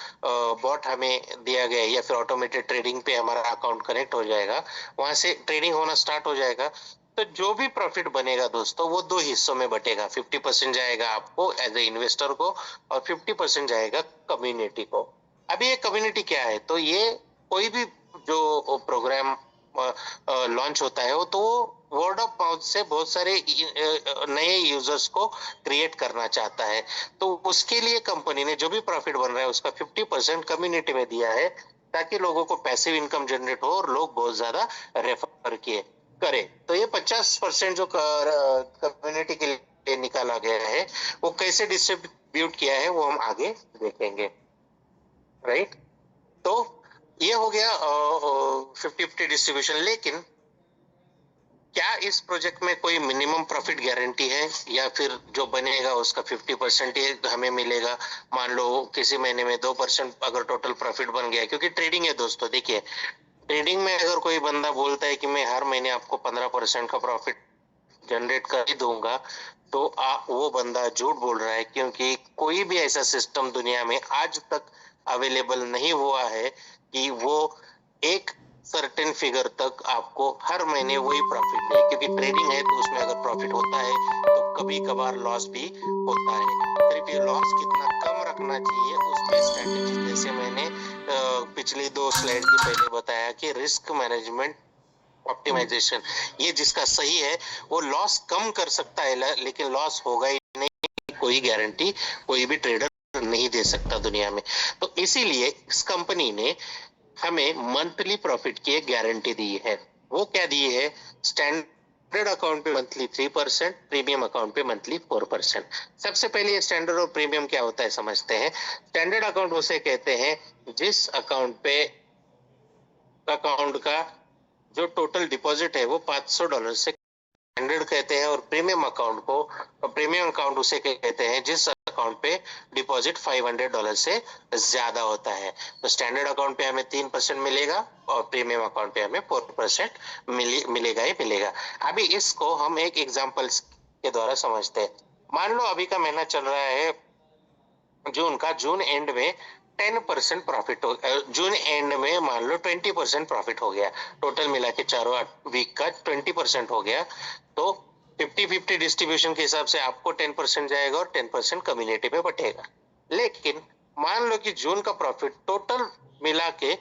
Speaker 1: बॉट हमें दिया गया है या फिर ऑटोमेटेड ट्रेडिंग पे हमारा अकाउंट कनेक्ट हो जाएगा, वहां से ट्रेडिंग होना स्टार्ट हो जाएगा। तो जो भी प्रॉफिट बनेगा दोस्तों वो दो हिस्सों में बटेगा, 50% जाएगा आपको एज ए इन्वेस्टर को और 50% जाएगा कम्युनिटी को। अभी ये कम्युनिटी क्या है? तो ये कोई भी जो प्रोग्राम लॉन्च होता है वो तो वर्ड ऑफ माउथ से बहुत सारे नए यूजर्स को क्रिएट करना चाहता है। तो उसके लिए कंपनी ने जो भी प्रॉफिट बन रहा है उसका 50% कम्युनिटी में दिया है, ताकि लोगों को पैसिव इनकम जनरेट हो और लोग बहुत ज्यादा रेफर किए करे। तो ये 50% जो कम्युनिटी के लिए निकाला गया है वो कैसे डिस्ट्रीब्यूट किया है वो हम आगे देखेंगे, राइट। तो ये हो गया 50-50 डिस्ट्रीब्यूशन। लेकिन क्या इस प्रोजेक्ट में कोई मिनिमम प्रॉफिट गारंटी है या फिर जो बनेगा उसका 50% ही हमें मिलेगा? मान लो किसी महीने में 2% अगर टोटल प्रॉफिट बन गया, क्योंकि ट्रेडिंग है दोस्तों, देखिए ट्रेडिंग में अगर कोई बंदा बोलता है कि मैं हर महीने आपको 15% का प्रॉफिट जनरेट कर ही दूंगा, तो वो बंदा झूठ बोल रहा है, क्योंकि कोई भी ऐसा सिस्टम दुनिया में आज तक अवेलेबल नहीं हुआ है कि वो एक सर्टेन फिगर तक आपको हर महीने वही प्रॉफिट दे। क्योंकि ट्रेडिंग है तो उसमें अगर प्रॉफिट होता है तो कभी कभार लॉस भी होता है। सिर्फ ये लॉस कितना कम रखना चाहिए उस पे स्ट्रेटेजी, जैसे मैंने पिछली 2 स्लाइड की पहले बताया कि रिस्क मैनेजमेंट ऑप्टिमाइजेशन, ये जिसका सही है वो लॉस कम कर सकता है, लेकिन लॉस होगा ही नहीं, कोई गारंटी कोई भी ट्रेडर नहीं दे सकता दुनिया में। तो इसीलिए इस कंपनी ने हमें मंथली प्रॉफिट की एक गारंटी दी है। वो क्या दी है? स्टैंडर्ड अकाउंट पे मंथली 3%, प्रीमियम अकाउंट पे मंथली 4%। सबसे पहले स्टैंडर्ड और प्रीमियम क्या होता है समझते हैं। स्टैंडर्ड अकाउंट उसे कहते हैं जिस अकाउंट पे अकाउंट का जो टोटल डिपॉजिट है वो $500 से स्टैंडर्ड कहते हैं, और प्रीमियम अकाउंट उसे कहते हैं जिस अकाउंट पे डिपॉजिट $500 से ज्यादा होता है। तो स्टैंडर्ड अकाउंट पे हमें 3% मिलेगा और प्रीमियम अकाउंट पे हमें 4% मिलेगा ही मिलेगा। अभी इसको हम एक एग्जांपल के द्वारा समझते हैं। मान लो अभी का महीना चल रहा है जून एंड में 10% प्रॉफिट हो, जून एंड में मान लो 20% प्रॉफिट हो गया, टोटल मिला के चारों वीक का 20% हो गया। तो 50-50 डिस्ट्रीब्यूशन के हिसाब से आपको 10% जाएगा और 10% कम्युनिटी में बटेगा। लेकिन मान लो कि जून का प्रॉफिट टोटल मिला के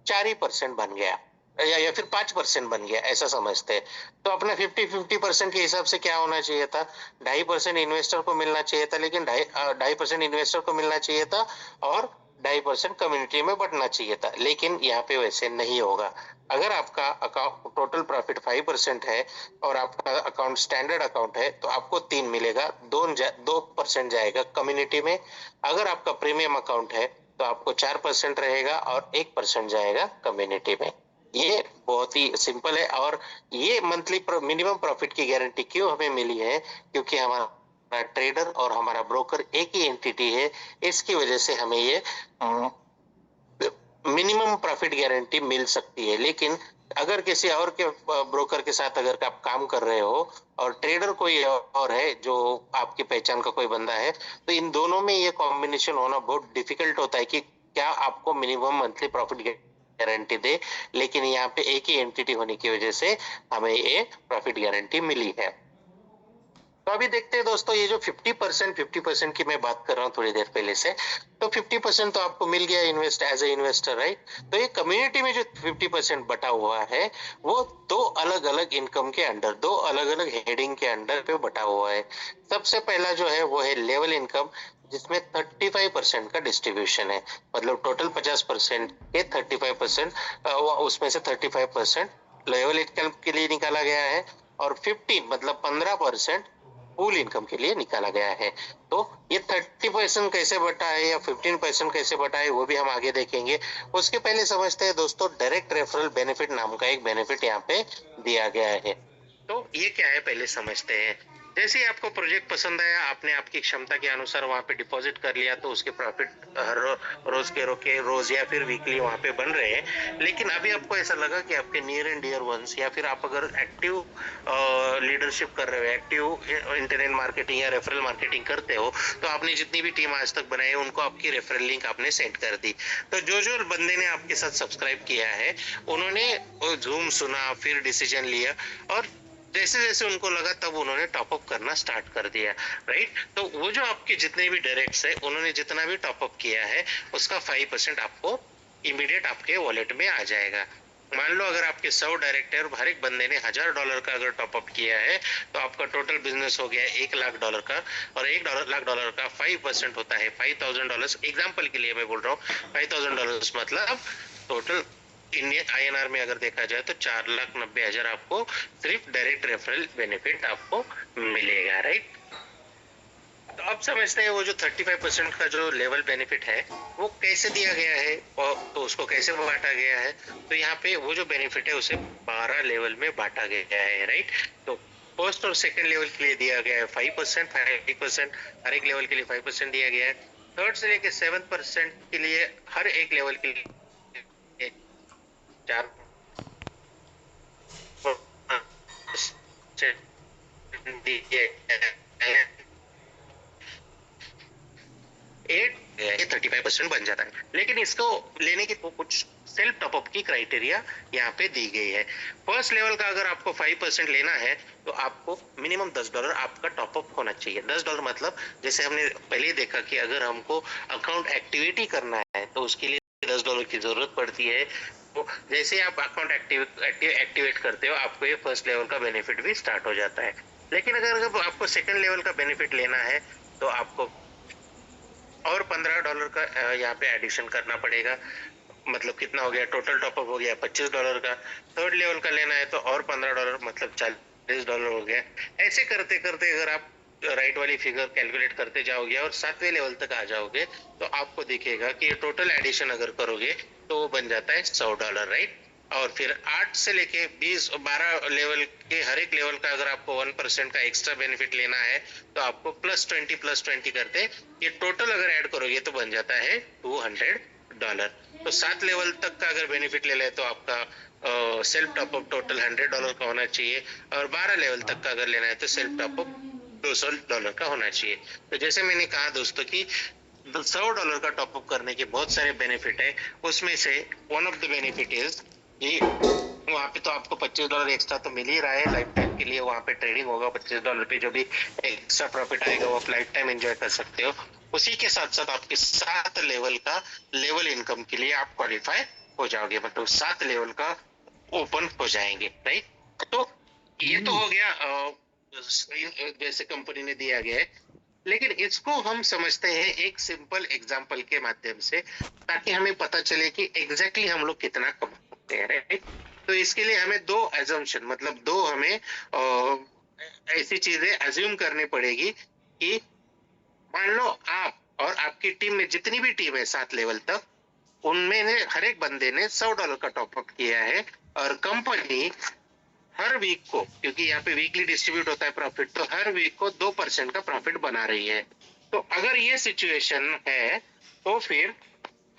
Speaker 1: 4% बन गया या फिर 5% बन गया, ऐसा समझते हैं। तो अपना 50-50% के हिसाब से क्या होना चाहिए था, 2.5% इन्वेस्टर को मिलना चाहिए था, लेकिन 2.5% इन्वेस्टर को मिलना चाहिए था और 2.5% कम्युनिटी में बंटना चाहिए था। लेकिन यहाँ पे वैसे नहीं होगा। अगर आपका अकाउंट टोटल प्रॉफिट 5% है और आपका अकाउंट स्टैंडर्ड अकाउंट है तो आपको 3 मिलेगा, 2% जाएगा कम्युनिटी में। अगर आपका प्रीमियम अकाउंट है तो आपको 4% रहेगा और 1% जाएगा कम्युनिटी में। ये बहुत ही सिंपल है। और ये मंथली मिनिमम प्रॉफिट की गारंटी क्यों हमें मिली है, क्योंकि हमारा ट्रेडर और हमारा ब्रोकर एक ही एंटिटी है। इसकी वजह से हमें ये मिनिमम प्रॉफिट गारंटी मिल सकती है। लेकिन अगर किसी और के ब्रोकर के साथ अगर आप काम कर रहे हो और ट्रेडर कोई और है जो आपकी पहचान का कोई बंदा है, तो इन दोनों में ये कॉम्बिनेशन होना बहुत डिफिकल्ट होता है कि क्या आपको मिनिमम मंथली प्रॉफिट गारंटी दे। लेकिन यहाँ पे एक ही एंटिटी होने की वजह से हमें ये प्रॉफिट गारंटी मिली है। तो अभी देखते हैं दोस्तों, ये जो 50% की मैं बात कर रहा हूँ थोड़ी देर पहले से, तो 50% तो आपको मिल गया invest as a investor, right. तो ये कम्युनिटी में जो 50% बटा हुआ है वो दो अलग अलग इनकम के अंडर, दो अलग अलग हेडिंग के अंडर पे बटा हुआ है। सबसे पहला जो है वो है लेवल इनकम, जिसमें 35% का डिस्ट्रीब्यूशन है। मतलब टोटल 50% के 35%, उसमें से 35% लेवल इनकम के लिए निकाला गया है और 15 मतलब 15% फुल इनकम के लिए निकाला गया है। तो ये 30% कैसे बटा है या 15% कैसे बटा है वो भी हम आगे देखेंगे। उसके पहले समझते हैं दोस्तों, डायरेक्ट रेफरल बेनिफिट नाम का एक बेनिफिट यहाँ पे दिया गया है। तो ये क्या है पहले समझते हैं। जैसे ही आपको प्रोजेक्ट पसंद आया, आपने आपकी क्षमता के अनुसार वहां पे डिपॉजिट कर लिया, तो उसके प्रॉफिट हर रोज या फिर वीकली वहां पे बन रहे हैं। लेकिन अभी आपको ऐसा लगा कि आपके नियर एंड डियर वंस या फिर आप अगर एक्टिव लीडरशिप कर रहे हो, एक्टिव इंटरनेट मार्केटिंग या रेफरल मार्केटिंग करते हो, तो आपने जितनी भी टीम आज तक बनाई है उनको आपकी रेफरल लिंक आपने सेंड कर दी। तो जो जो बंदे ने आपके साथ सब्सक्राइब किया है उन्होंने जूम सुना, फिर डिसीजन लिया, और जैसे जैसे उनको लगा तब उन्होंने टॉपअप करना स्टार्ट कर दिया, राइट। तो वो जो आपके जितने भी डायरेक्ट्स है उन्होंने जितना भी टॉपअप किया है उसका 5% आपको इमीडिएट आपके वॉलेट में आ जाएगा। मान लो अगर आपके 100 डायरेक्ट है और हर एक बंदे ने $1000 का अगर टॉपअप किया है, तो आपका टोटल बिजनेस हो गया $1,00,000 का, और $1,00,000 का 5% होता है $5,000। एग्जाम्पल के लिए मैं बोल रहा हूँ, $5,000 मतलब टोटल इंडियन INR में अगर देखा जाए तो 4,90,000 आपको सिर्फ डायरेक्ट रेफरल बेनिफिट आपको मिलेगा, राइट। तो अब समझते हैं वो जो 35% का जो लेवल बेनिफिट है वो कैसे दिया गया है और तो उसको कैसे बांटा गया है। तो यहाँ पे वो जो बेनिफिट है उसे 12 लेवल में बांटा गया है, राइट। तो फर्स्ट और सेकंड लेवल के लिए दिया गया है 5%, हर एक लेवल के लिए 5% दिया गया है। थर्ड से लेके 7% के लिए हर एक लेवल के लिए 4 35% बन जाता है। लेकिन इसको लेने की कुछ सेल्फ टॉपअप की क्राइटेरिया यहाँ पे दी गई है। फर्स्ट लेवल का अगर आपको 5% लेना है तो आपको मिनिमम $10 आपका टॉपअप होना चाहिए। $10 मतलब जैसे हमने पहले ही देखा कि अगर हमको अकाउंट एक्टिविटी करना है तो उसके लिए $10 की जरूरत पड़ती है। तो जैसे आप अकाउंट एक्टिवेट करते हो आपको ये फर्स्ट लेवल का बेनिफिट भी स्टार्ट हो जाता है। लेकिन अगर आपको सेकंड लेवल का बेनिफिट लेना है तो आपको और $15 का यहाँ पे एडिशन करना पड़ेगा। मतलब कितना हो गया, टोटल टॉपअप हो गया $25 का। थर्ड लेवल का लेना है तो और $15 मतलब $40 हो गया। ऐसे करते करते अगर आप राइट वाली फिगर कैलकुलेट करते जाओगे और 7वें लेवल तक आ जाओगे तो आपको दिखेगा कि टोटल एडिशन अगर करोगे तो वो बन जाता है $100, राइट। और फिर 8 से लेके 20-12 लेवल के हर एक लेवल का अगर आपको 1% का एक्स्ट्रा बेनिफिट लेना है तो आपको +20 करते ये टोटल अगर ऐड करोगे तो बन जाता है $200। तो 7 लेवल तक का अगर बेनिफिट ले ले तो आपका सेल्फ टॉपअप टोटल $100 का होना चाहिए और 12 लेवल तक का अगर लेना है तो सेल्फ टॉपअप $200 का होना चाहिए। तो जैसे मैंने कहा दोस्तों कि $100 का टॉपअप करने के बहुत सारे बेनिफिट है, उसमें से one of the benefit is कि वहाँ पे तो आपको $25 एक्स्ट्रा तो मिल ही रहा है लाइफ टाइम के लिए। वहाँ पे ट्रेडिंग होगा $25 पे, जो भी एक्स्ट्रा प्रॉफिट आएगा वो आप लाइफ टाइम एंजॉय कर सकते हो। उसी के साथ साथ आपके 7 लेवल का लेवल इनकम के लिए आप क्वालिफाई हो जाओगे, मतलब 7 लेवल का ओपन हो जाएंगे, राइट। तो ये तो हो गया जैसे कंपनी ने दिया गया है, लेकिन इसको हम समझते हैं एक सिंपल एग्जांपल के माध्यम से ताकि हमें पता चले कि एग्जैक्टली हम लोग कितना कमा सकते हैं, राइट। तो इसके लिए हमें दो एजम्पशन, मतलब दो हमें ऐसी चीजें एज्यूम करनी पड़ेगी कि मान लो आप और आपकी टीम में जितनी भी टीम है 7 लेवल तक, उनमें ने हर एक बंदे ने $100 का टॉपअप किया है और कंपनी हर वीक को, क्योंकि यहाँ पे वीकली डिस्ट्रीब्यूट होता है प्रॉफिट, तो हर वीक को 2% का प्रॉफिट बना रही है। तो अगर ये सिचुएशन है तो फिर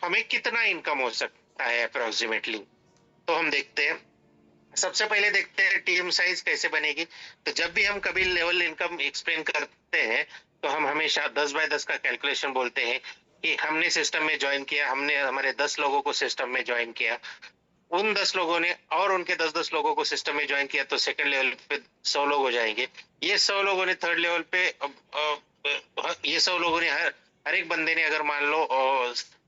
Speaker 1: हमें कितना इनकम हो सकता है अप्रोक्सीमेटली, तो हम देखते हैं। सबसे पहले देखते हैं टीम साइज कैसे बनेगी। तो जब भी हम कभी लेवल इनकम एक्सप्लेन करते हैं तो हम हमेशा 10x10 का कैलकुलेशन बोलते हैं कि हमने सिस्टम में ज्वाइन किया, हमने हमारे 10 लोगों को सिस्टम में ज्वाइन किया, उन 10 लोगों ने और उनके 10-10 लोगों को सिस्टम में ज्वाइन किया तो सेकंड लेवल पे 100 लोग हो जाएंगे। ये 100 लोगों ने थर्ड लेवल पे ये 100 लोगों ने हर एक बंदे ने अगर मान लो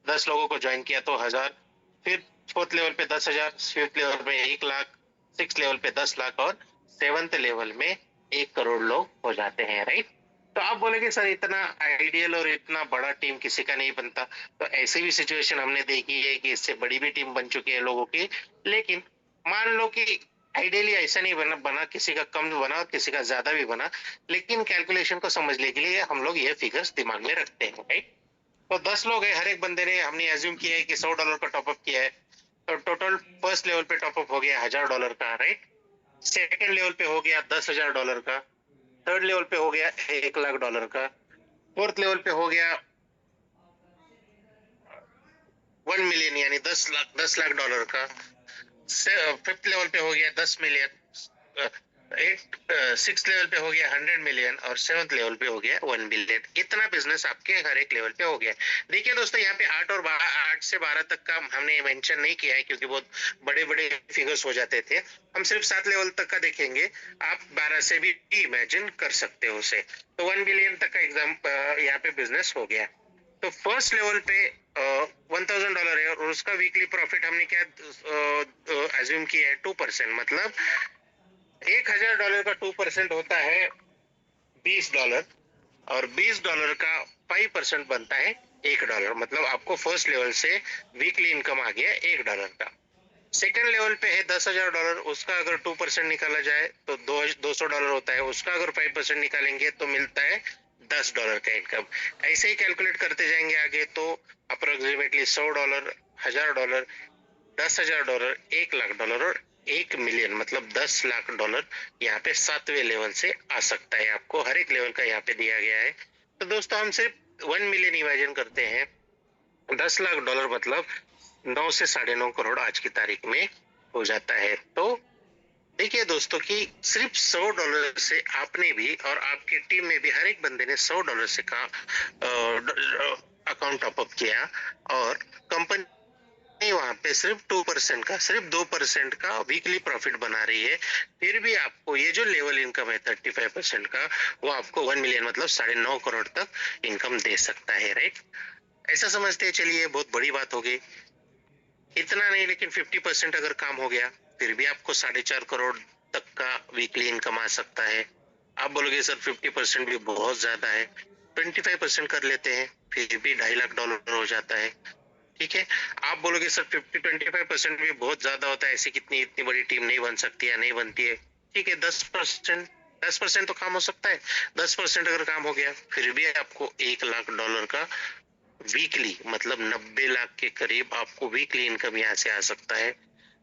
Speaker 1: 10 लोगों को ज्वाइन किया तो 1000, फिर फोर्थ लेवल पे 10,000, फिफ्थ लेवल पे 1 लाख, सिक्स लेवल पे 10 लाख और सेवंथ लेवल में 1 करोड़ लोग हो जाते हैं, राइट। तो आप बोलेंगे सर इतना आइडियल और इतना बड़ा टीम किसी का नहीं बनता, तो ऐसी भी सिचुएशन हमने देखी है कि इससे बड़ी भी टीम बन चुकी है लोगों की। लेकिन मान लो कि आइडियली ऐसा नहीं बना, किसी का कम बना और किसी का ज्यादा भी बना, लेकिन कैलकुलेशन को समझने के लिए हम लोग ये फिगर्स दिमाग में रखते हैं, राइट। तो 10 लोग है, हर एक बंदे ने, हमने एज्यूम किया है कि $100 का टॉपअप किया है, तो टोटल फर्स्ट लेवल पे टॉपअप हो गया $1000 का, राइट। सेकेंड लेवल पे हो गया $10,000 का, थर्ड लेवल पे हो गया $1 लाख का, फोर्थ लेवल पे हो गया 1 मिलियन यानी $10 लाख का, फिफ्थ लेवल पे हो गया 10 मिलियन, सिक्स लेवल पे हो गया 100 मिलियन और सेवंथ लेवल पे हो गया 1 बिलियन। इतना बिजनेस आपके हर एक लेवल पे हो गया। देखिए दोस्तों, यहाँ पे 8 से 12 तक का हमने मेंशन नहीं किया है क्योंकि बहुत बड़े बड़े फिगर्स हो जाते थे। हम सिर्फ 7 लेवल तक का देखेंगे, आप 12 से भी इमेजिन कर सकते हो उसे। तो 1 बिलियन तक का यहाँ पे बिजनेस हो गया। तो फर्स्ट लेवल पे $1,000 है और उसका वीकली प्रॉफिट हमने क्या एज्यूम किया है 2%, मतलब $1,000 का 2% होता है $20 और $20 का 5% बनता है $1, मतलब आपको फर्स्ट लेवल से वीकली इनकम आ गया $1 का। सेकेंड लेवल पे है $10,000, उसका अगर 2% निकाला जाए तो $200 होता है, उसका अगर 5% निकालेंगे तो मिलता है $10 का इनकम। ऐसे ही कैलकुलेट करते जाएंगे आगे तो अप्रोक्सीमेटली $100, $1,000, $10,000, $1 लाख और 1 मिलियन मतलब $10 लाख यहाँ पे 7वें लेवल से आ सकता है। आपको हर एक लेवल का यहाँ पे दिया गया है। तो दोस्तों हम सिर्फ 1 मिलियन इमेजिन करते हैं, $10 लाख मतलब 9 से 9.5 करोड़ आज की तारीख में हो जाता है। तो देखिए दोस्तों कि सिर्फ $100 से आपने भी और आपके टीम में भी हर एक बंदे ने $100 से का अकाउंट टॉपअप किया और कंपनी वहां पे सिर्फ 2% का, सिर्फ 2% का वीकली प्रॉफिट बना रही है। फिर भी आपको ये जो लेवल इनकम है 35% का, वो आपको 1 मिलियन मतलब 9.5 करोड़ तक इनकम दे सकता है, राइट। ऐसा समझते हैं, चलिए बहुत बड़ी बात हो गई। इतना नहीं, लेकिन 50% अगर काम हो गया फिर भी आपको 4.5 करोड़ तक का वीकली इनकम आ सकता है। आप बोलोगे सर 50% भी बहुत ज्यादा है, 25% कर लेते हैं फिर भी $2.5 लाख हो जाता है, ठीक है। आप बोलोगे सर 25% भी बहुत ज्यादा होता है, ऐसी कितनी इतनी बड़ी टीम नहीं बन सकती या नहीं बनती है, ठीक है 10%, 10% तो काम हो सकता है। 10% अगर काम हो गया फिर भी आपको $1 लाख का वीकली मतलब 90 लाख के करीब आपको वीकली इनकम यहाँ से आ सकता है।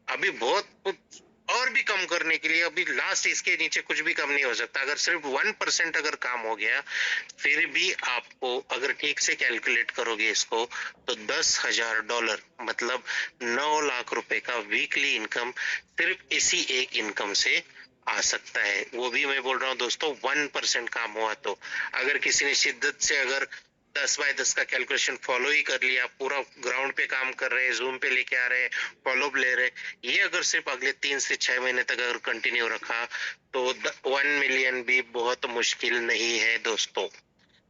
Speaker 1: अभी बहुत कुछ और भी कम करने के लिए अभी लास्ट इसके नीचे कुछ भी कम नहीं हो सकता। अगर सिर्फ 1% अगर काम हो गया फिर भी आपको अगर ठीक से कैलकुलेट करोगे इसको तो $10,000 मतलब 9 लाख का वीकली इनकम सिर्फ इसी एक इनकम से आ सकता है। वो भी मैं बोल रहा हूँ दोस्तों 1% काम हुआ तो। अगर किसी ने शिद्दत से अगर 10 बाय 10 का कैलकुलेशन फॉलो ही कर लिया, पूरा ग्राउंड पे काम कर रहे हैं, जूम पे लेके आ रहे हैं, फॉलो अप ले रहे हैं, ये अगर सिर्फ अगले 3 से 6 महीने तक अगर कंटिन्यू रखा तो 1 मिलियन भी बहुत मुश्किल नहीं है दोस्तों।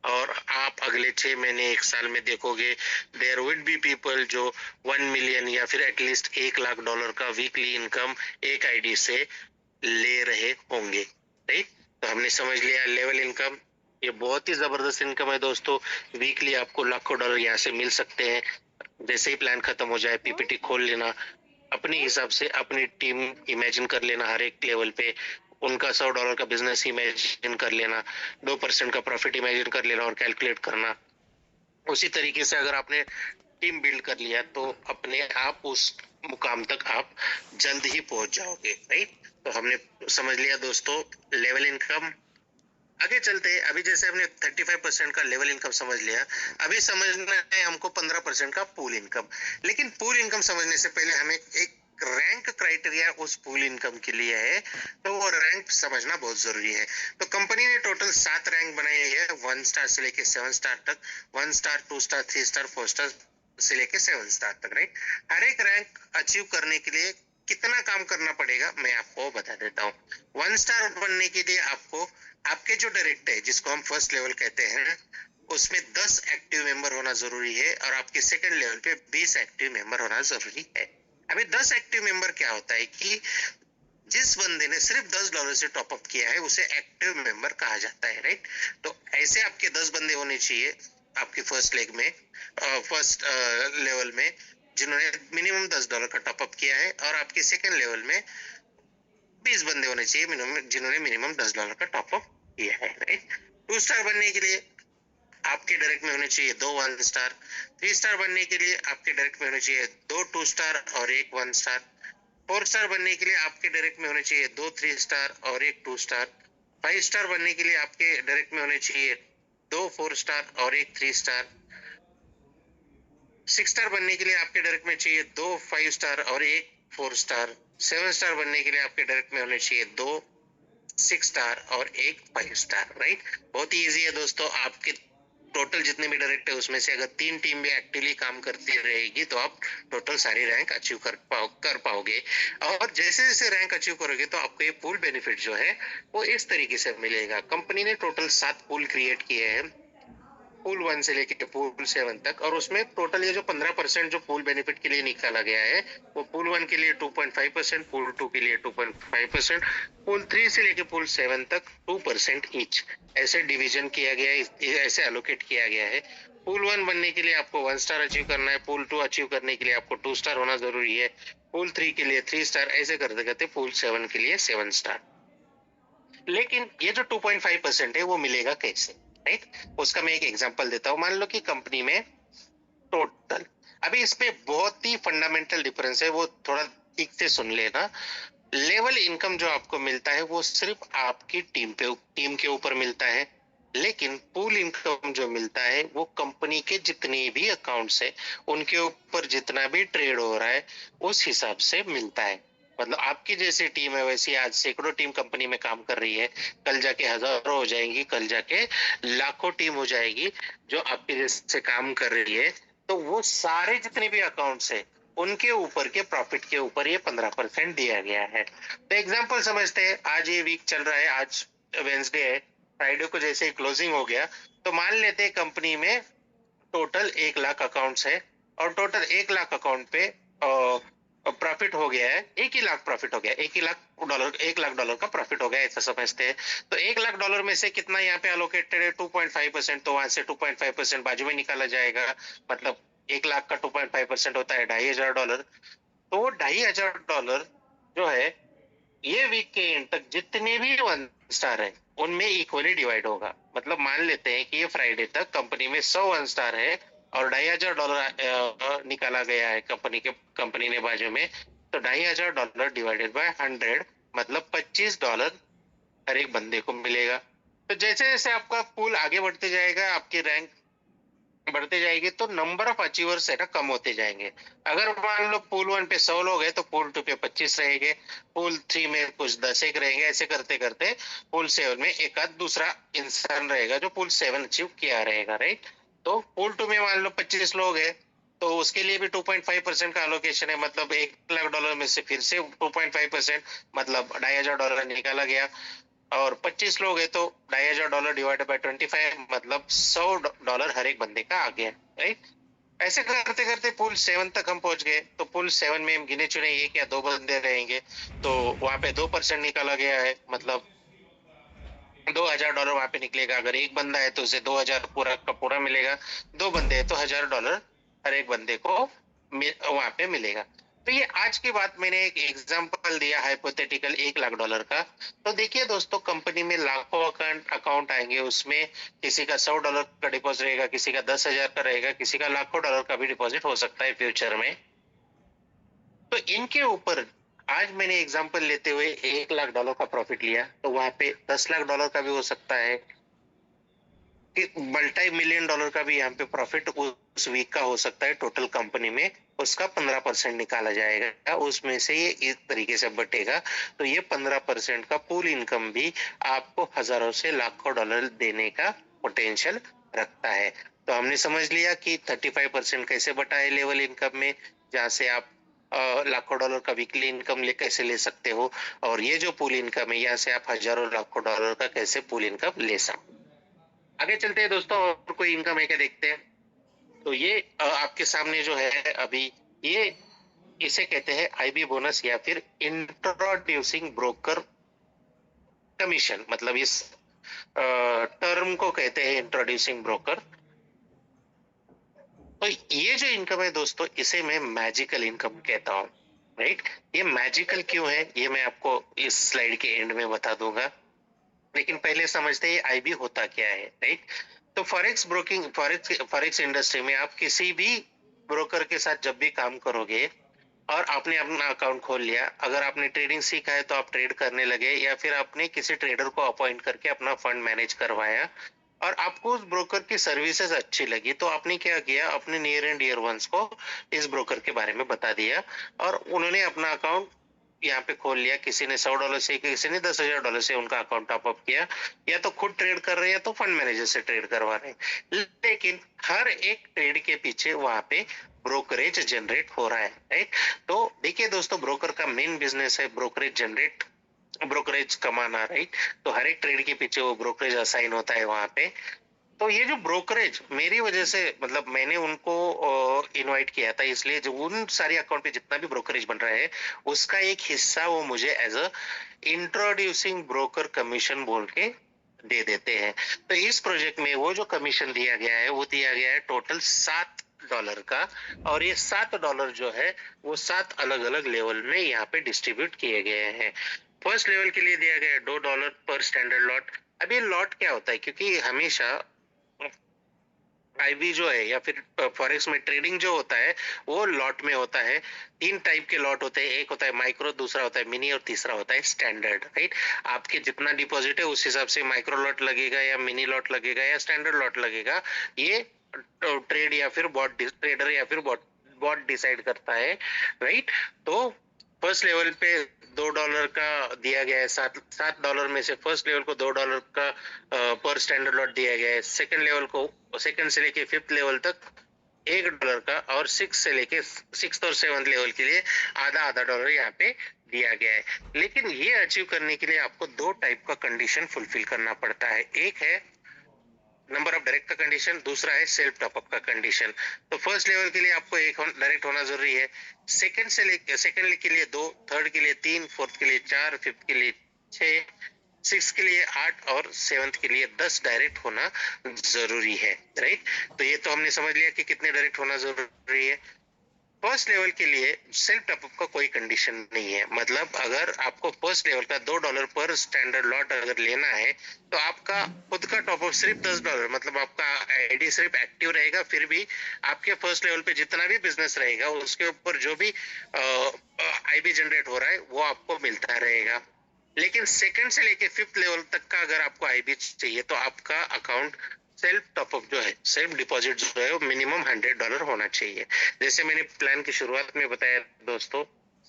Speaker 1: और आप अगले 6 महीने 1 साल में देखोगे देयर वुड बी पीपल जो 1 मिलियन या फिर एटलीस्ट $1 लाख का वीकली इनकम एक आईडी से ले रहे होंगे। राइट, तो हमने समझ लिया लेवल इनकम, ये बहुत ही जबरदस्त इनकम है दोस्तों। वीकली आपको लाखों डॉलर यहाँ से मिल सकते हैं। जैसे ही प्लान खत्म हो जाए पीपीटी खोल लेना, अपने हिसाब से अपनी टीम इमेजिन कर लेना, हर एक लेवल पे उनका $100 का बिजनेस इमेजिन कर लेना, 2% का प्रॉफिट इमेजिन कर लेना और कैलकुलेट करना। उसी तरीके से अगर आपने टीम बिल्ड कर लिया तो अपने आप उस मुकाम तक आप जल्द ही पहुंच जाओगे। राइट, तो हमने समझ लिया दोस्तों लेवल इनकम। आगे चलते हैं। अभी जैसे हमने 35% का लेवल इनकम समझ लिया, अभी समझना है हमको 15% का पूल इनकम। लेकिन पूल इनकम समझने से पहले हमें एक रैंक क्राइटेरिया उस पूल इनकम के लिए है, तो वो रैंक समझना बहुत जरूरी है। तो कंपनी ने टोटल 7 रैंक बनाई है, 1 स्टार से लेके 7 स्टार तक, 1 स्टार 2 स्टार 3 स्टार 4 स्टार से लेके 7 स्टार तक। राइट, हर एक रैंक अचीव करने के लिए कितना काम करना पड़ेगा मैं आपको बता देता हूँ। 1 स्टार बनने के लिए आपको आपके जो डायरेक्टर है जिसको हम फर्स्ट लेवल कहते हैं उसमें 10 एक्टिव मेंबर होना जरूरी है और आपके सेकंड लेवल पे 20 एक्टिव मेंबर होना जरूरी है। अभी 10 एक्टिव मेंबर क्या होता है कि जिस बंदे ने सिर्फ $10 से टॉप अप किया है उसे एक्टिव मेंबर कहा जाता है। राइट, तो ऐसे आपके 10 बंदे होने चाहिए आपके फर्स्ट लेग में, फर्स्ट लेवल में, जिन्होंने मिनिमम $10 का टॉप अप किया है, और आपके सेकंड लेवल में 20 बंदे होने चाहिए मिनिमम जिन्होंने मिनिमम $10 का टॉप अप किया है। राइट, 2 स्टार बनने के लिए आपके डायरेक्ट में होने चाहिए 2 1 स्टार, 3 स्टार बनने के लिए आपके डायरेक्ट में होने चाहिए 2 2 स्टार और 1 1 स्टार, 4 स्टार बनने के लिए आपके डायरेक्ट में होने चाहिए 2 3 स्टार और 1 2 स्टार, 5 स्टार बनने के लिए आपके डायरेक्ट में होने चाहिए 2 4 स्टार और 1 3 स्टार, 6 स्टार बनने के लिए आपके डायरेक्ट में चाहिए 2 5 स्टार और 1 4 स्टार, 7 स्टार बनने के लिए आपके डायरेक्ट में होने चाहिए 2 6 स्टार और 1 5 स्टार। राइट, बहुत ही इजी है दोस्तों। आपके टोटल जितने भी डायरेक्ट है उसमें से अगर 3 टीम भी एक्टिवली काम करती रहेगी तो आप टोटल सारी रैंक अचीव कर पाओगे। और जैसे जैसे रैंक अचीव करोगे तो आपको ये पूल बेनिफिट जो है वो इस तरीके से मिलेगा। कंपनी ने टोटल 7 पूल क्रिएट किए हैं, पूल 1 से लेके पूल 7 तक, और उसमें टोटल ये जो 15% जो पूल बेनिफिट के लिए निकाला गया है वो पूल 1 के लिए 2.5%, पूल 2 के लिए 2.5%, पूल 3 से लेके पूल 7 तक 2% ईच, ऐसे डिवीजन किया गया है, ऐसे एलोकेट किया गया है। पूल 1 बनने के लिए आपको 1 स्टार अचीव करना है, पूल 2 अचीव करने के लिए आपको 2 स्टार होना जरूरी है, पूल 3 के लिए 3 स्टार, ऐसे करते करते पूल 7 के लिए 7 स्टार। लेकिन ये जो 2.5% है वो मिलेगा कैसे? राइट, उसका मैं एक एग्जांपल देता हूँ। मान लो कि कंपनी में टोटल, अभी इस पे बहुत ही फंडामेंटल डिफरेंस है, वो थोड़ा ठीक से सुन लेना। लेवल इनकम जो आपको मिलता है वो सिर्फ आपकी टीम के ऊपर मिलता है, लेकिन पूल इनकम जो मिलता है वो कंपनी के जितने भी अकाउंट्स है उनके ऊपर जितना भी ट्रेड हो रहा है उस हिसाब से मिलता है। मतलब आपकी जैसी टीम है वैसी आज सैकड़ों टीम कंपनी में काम कर रही है, कल जाके हजारों हो जाएंगी, कल जाके लाखों टीम हो जाएगी जो आपके जैसे काम कर रही है। तो वो सारे जितने भी अकाउंट्स है उनके ऊपर के प्रॉफिट के ऊपर ये 15% दिया गया है। तो एग्जांपल समझते हैं, आज ये वीक चल रहा है, आज वेंसडे है, फ्राइडे को जैसे ही क्लोजिंग हो गया तो मान लेते हैं कंपनी में टोटल 1 लाख अकाउंट्स है और टोटल 1 लाख अकाउंट पे प्रॉफिट हो गया है, 1 ही लाख प्रॉफिट हो गया, $1 लाख का प्रॉफिट हो गया, ऐसा समझते हैं। तो $1 लाख में से कितना यहाँ पे अलोकेटेड है? 2.5%, तो वहां से 2.5% बाजू में निकाला जाएगा, मतलब 1 लाख का 2.5% होता है $2,500। तो वो $2,500 जो है ये वीक के एंड तक जितने भी 1 स्टार है उनमें इक्वली डिवाइड होगा। मतलब मान लेते हैं कि ये फ्राइडे तक कंपनी में 100 1 स्टार है और $2,500 निकाला गया है कंपनी ने बाजू में, तो $2,500 डिवाइडेड बाय 100 मतलब $25 हर एक बंदे को मिलेगा। तो जैसे जैसे आपका पूल आगे बढ़ते जाएगा, आपकी रैंक बढ़ते जाएगी, तो नंबर ऑफ अचीवर्स है ना कम होते जाएंगे। अगर मान लो पूल 1 पे 100 लोग हैं तो पूल 2 पे 25 रहेंगे, पूल 3 में कुछ 10 एक रहेंगे, ऐसे करते करते पूल 7 में एक आध दूसरा इंसान रहेगा जो पूल 7 अचीव किया रहेगा, राइट। तो पूल 2 में मान लो 25 लोग हैं, तो उसके लिए भी 2.5% का अलोकेशन है, मतलब $1,00,000 में से फिर से 2.5% मतलब $2,500 निकाला गया। और 25 लोग हैं तो $2,500 डिवाइडेड बाय 25 मतलब $100 हर एक बंदे का आ गया, राइट। ऐसे करते करते पूल 7 तक हम पहुंच गए। तो पूल 7 में हम गिने चुने 1 या 2 बंदे रहेंगे, तो वहां पे 2% निकाला गया है, मतलब $2,000 वहां पे निकलेगा। अगर एक बंदा है तो उसे 2,000 पूरा का पूरा मिलेगा, 2 बंदे हैं तो $1,000 हर एक बंदे को वहां पे मिलेगा। तो ये आज की बात, मैंने एक एग्जांपल दिया हाइपोथेटिकल $1,00,000 का। तो देखिए दोस्तों, कंपनी में लाखों अकाउंट आएंगे, उसमें किसी का $100 का डिपॉजिट रहेगा, किसी का 10,000 का रहेगा, किसी का लाखों डॉलर का भी डिपॉजिट हो सकता है फ्यूचर में। तो इनके ऊपर आज मैंने एग्जांपल लेते हुए $1,00,000 का प्रॉफिट लिया, तो वहां पे $10,00,000 का भी हो सकता है कि मल्टी मिलियन डॉलर का भी यहाँ पे प्रॉफिट उस वीक का हो सकता है। टोटल कंपनी में उसका 15% निकाला जाएगा, उसमें से ये इस तरीके से बटेगा। तो ये 15% का पूल इनकम भी आपको हजारों से लाखों डॉलर देने का पोटेंशियल रखता है। तो हमने समझ लिया कि 35% कैसे बटा है लेवल इनकम में, जहाँ से आप लाखों डॉलर का वीकली इनकम कैसे ले सकते हो, और ये जो पूल इनकम है यहाँ से आप हजारों लाखों डॉलर का कैसे पूल इनकम ले सकते हो। आगे चलते हैं दोस्तों, और कोई इनकम है क्या देखते हैं। तो ये आपके सामने जो है अभी, ये इसे कहते हैं आईबी बोनस या फिर इंट्रोड्यूसिंग ब्रोकर कमीशन। मतलब इस टर्म को कहते हैं इंट्रोड्यूसिंग ब्रोकर। तो ये जो इनकम है दोस्तों, इसे मैं मैजिकल इनकम कहता हूँ, राइट। ये मैजिकल क्यों है ये मैं आपको इस स्लाइड के एंड में बता दूंगा, लेकिन पहले समझते हैं आईबी होता क्या है, राइट। तो फॉरेक्स ब्रोकिंग, फॉरेक्स इंडस्ट्री में आप किसी भी ब्रोकर के साथ जब भी काम करोगे और आपने अपना अकाउंट खोल लिया, अगर आपने ट्रेडिंग सीखा है तो आप ट्रेड करने लगे, या फिर आपने किसी ट्रेडर को अपॉइंट करके अपना फंड मैनेज करवाया और आपको उस ब्रोकर की सर्विसेज अच्छी लगी, तो आपने क्या किया, अपने नियर एंड डियर वंस को इस ब्रोकर के बारे में बता दिया और उन्होंने अपना अकाउंट यहाँ पे खोल लिया। किसी ने $100 से, किसी ने $10,000 से उनका अकाउंट टॉपअप किया, या तो खुद ट्रेड कर रहे हैं या तो फंड मैनेजर से ट्रेड करवा रहे हैं। लेकिन हर एक ट्रेड के पीछे वहां पे ब्रोकरेज जनरेट हो रहा है, राइट। तो देखिए दोस्तों, ब्रोकर का मेन बिजनेस है ब्रोकरेज कमाना, राइट। तो हर एक ट्रेड के पीछे वो ब्रोकरेज असाइन होता है वहां पे। तो ये जो ब्रोकरेज मेरी वजह से, मतलब मैंने उनको इनवाइट किया था, इसलिए जो उन सारी अकाउंट पे जितना भी ब्रोकरेज बन रहा है उसका एक हिस्सा वो मुझे as a introducing broker commission बोल के दे देते हैं। तो इस प्रोजेक्ट में वो जो कमीशन दिया गया है वो दिया गया है टोटल $7 का, और ये $7 जो है वो 7 अलग अलग लेवल में यहाँ पे डिस्ट्रीब्यूट किए गए हैं। फर्स्ट लेवल के लिए दिया गया है $2 पर स्टैंडर्ड लॉट। अब ये लॉट क्या होता है, क्योंकि हमेशा आईबी जो है या फिर फॉरेक्स में ट्रेडिंग जो होता है वो लॉट में होता है। 3 टाइप के लॉट होते हैं, एक होता है माइक्रो, दूसरा होता है मिनी और तीसरा होता है स्टैंडर्ड, राइट। आपके जितना डिपॉजिट है उस हिसाब से माइक्रो लॉट लगेगा या मिनी लॉट लगेगा या स्टैंडर्ड लॉट लगेगा। ये ट्रेड या फिर बॉट ट्रेडर या फिर बॉट डिसाइड करता है, राइट। तो फर्स्ट लेवल पे $2 का दिया गया है, $7 में से फर्स्ट लेवल को $2 का पर स्टैंडर्ड लॉट दिया गया है। सेकंड लेवल को, सेकंड से लेके फिफ्थ लेवल तक $1 का, और सिक्स और सेवंथ लेवल के लिए आधा आधा डॉलर यहाँ पे दिया गया है। लेकिन ये अचीव करने के लिए आपको 2 टाइप का कंडीशन फुलफिल करना पड़ता है। एक है नंबर ऑफ डायरेक्ट का कंडीशन, दूसरा है सेल्फ टॉपअप का कंडीशन। तो फर्स्ट लेवल के लिए आपको एक डायरेक्ट होना जरूरी है, सेकंड के लिए 2, थर्ड के लिए 3, फोर्थ के लिए 4, फिफ्थ के लिए 6, सिक्स के लिए 8 और सेवंथ के लिए 10 डायरेक्ट होना जरूरी है, राइट। तो ये तो हमने समझ लिया कि कितने डायरेक्ट होना जरूरी है। फर्स्ट लेवल के लिए सेल्फ टॉपअप का कोई कंडीशन नहीं है। मतलब अगर आपको फर्स्ट लेवल का $2 पर स्टैंडर्ड लॉट अगर लेना है तो आपका खुद का टॉपअप सिर्फ $10, मतलब आपका आईडी सिर्फ एक्टिव रहेगा। फिर भी आपके फर्स्ट लेवल पे जितना भी बिजनेस रहेगा उसके ऊपर जो भी आईबी जनरेट हो रहा है वो आपको मिलता रहेगा। लेकिन सेकंड से लेके फिफ्थ लेवल तक का अगर आपको आईबी चाहिए तो आपका अकाउंट सेल्फ टॉपअप जो है, सेल्फ डिपॉजिट जो है वो मिनिमम $100 होना चाहिए। जैसे मैंने प्लान की शुरुआत में बताया दोस्तों,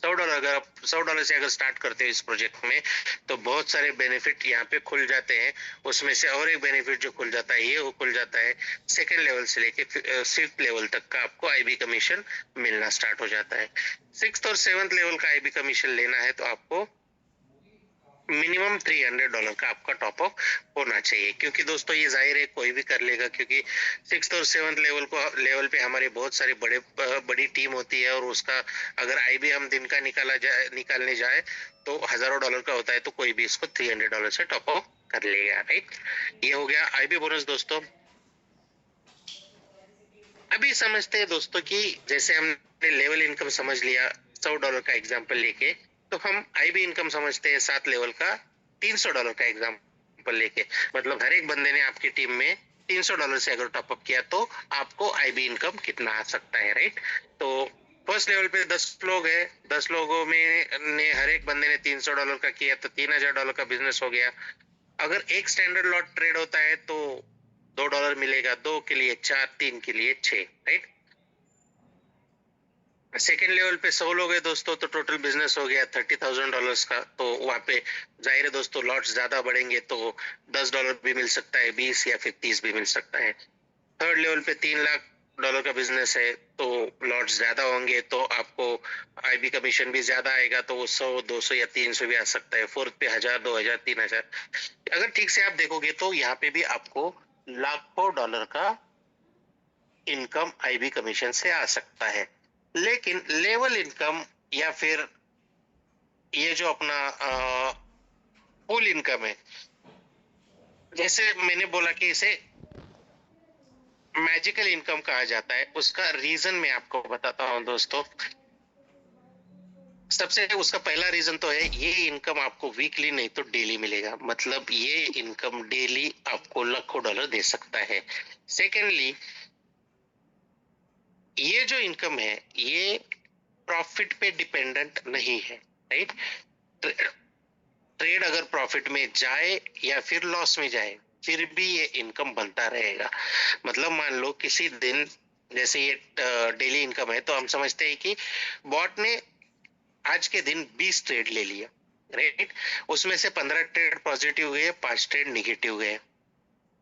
Speaker 1: $100 अगर आप $100 से अगर स्टार्ट करते हैं इस प्रोजेक्ट में तो बहुत सारे बेनिफिट यहाँ पे खुल जाते हैं। उसमें से और एक बेनिफिट जो खुल जाता है ये वो खुल जाता है सेकेंड लेवल से लेके फिफ्थ लेवल तक का आपको आईबी कमीशन मिलना स्टार्ट हो जाता है। सिक्स और सेवंथ लेवल का आईबी कमीशन लेना है तो आपको मिनिमम $300 का आपका टॉपअप होना चाहिए। क्योंकि दोस्तों ये जाहिर है कोई भी कर लेगा, क्योंकि सिक्स और सेवंथ लेवल पे हमारे बहुत सारे बड़ी टीम होती है और उसका अगर आईबी हम दिन का निकालने जाए तो हजारों डॉलर का होता है, तो कोई भी इसको $300 से टॉपअप कर लेगा। राइट, ये हो गया आईबी बोनस दोस्तों। अभी समझते हैं दोस्तों कि जैसे हमने लेवल इनकम समझ लिया $100 का एग्जाम्पल लेके, तो हम आईबी इनकम समझते हैं 7 लेवल का $300 का एग्जाम्पल लेके। मतलब हर एक बंदे ने आपकी टीम में $300 से अगर टॉपअप किया तो आपको आईबी इनकम कितना आ सकता है। राइट, तो फर्स्ट लेवल पे 10 लोग है, 10 लोगों में ने हर एक बंदे ने $300 का किया तो $3000 का बिजनेस हो गया। अगर एक स्टैंडर्ड लॉट ट्रेड होता है तो $2 मिलेगा, 2 के लिए 4, 3 के लिए 6। राइट, सेकेंड लेवल पे 100 लोग है दोस्तों तो टोटल बिजनेस हो गया $30,000 का। तो वहां पे जाहिर है दोस्तों लॉट्स ज्यादा बढ़ेंगे तो $10 भी मिल सकता है, 20 या फिर 30 भी मिल सकता है। थर्ड लेवल पे $3 लाख का बिजनेस है तो लॉट्स ज्यादा होंगे तो आपको आईबी कमीशन भी ज्यादा आएगा, तो वो 100, 200 या 300 भी आ सकता है। फोर्थ पे 1000, 2000, 3000। अगर ठीक से आप देखोगे तो यहाँ पे भी आपको लाखों डॉलर का इनकम आईबी कमीशन से आ सकता है। लेकिन लेवल इनकम या फिर ये जो अपना फुल इनकम है, जैसे मैंने बोला कि इसे मैजिकल इनकम कहा जाता है, उसका रीजन मैं आपको बताता हूं दोस्तों। सबसे उसका पहला रीजन तो है ये इनकम आपको वीकली नहीं तो डेली मिलेगा। मतलब ये इनकम डेली आपको लाखों डॉलर दे सकता है। सेकेंडली, ये जो इनकम है ये प्रॉफिट पे डिपेंडेंट नहीं है। राइट, ट्रेड अगर प्रॉफिट में जाए या फिर लॉस में जाए फिर भी ये इनकम बनता रहेगा। मतलब मान लो किसी दिन, जैसे ये डेली इनकम है तो हम समझते हैं कि बॉट ने आज के दिन 20 ट्रेड ले लिया। राइट, उसमें से 15 ट्रेड पॉजिटिव गए, 5 ट्रेड निगेटिव गए,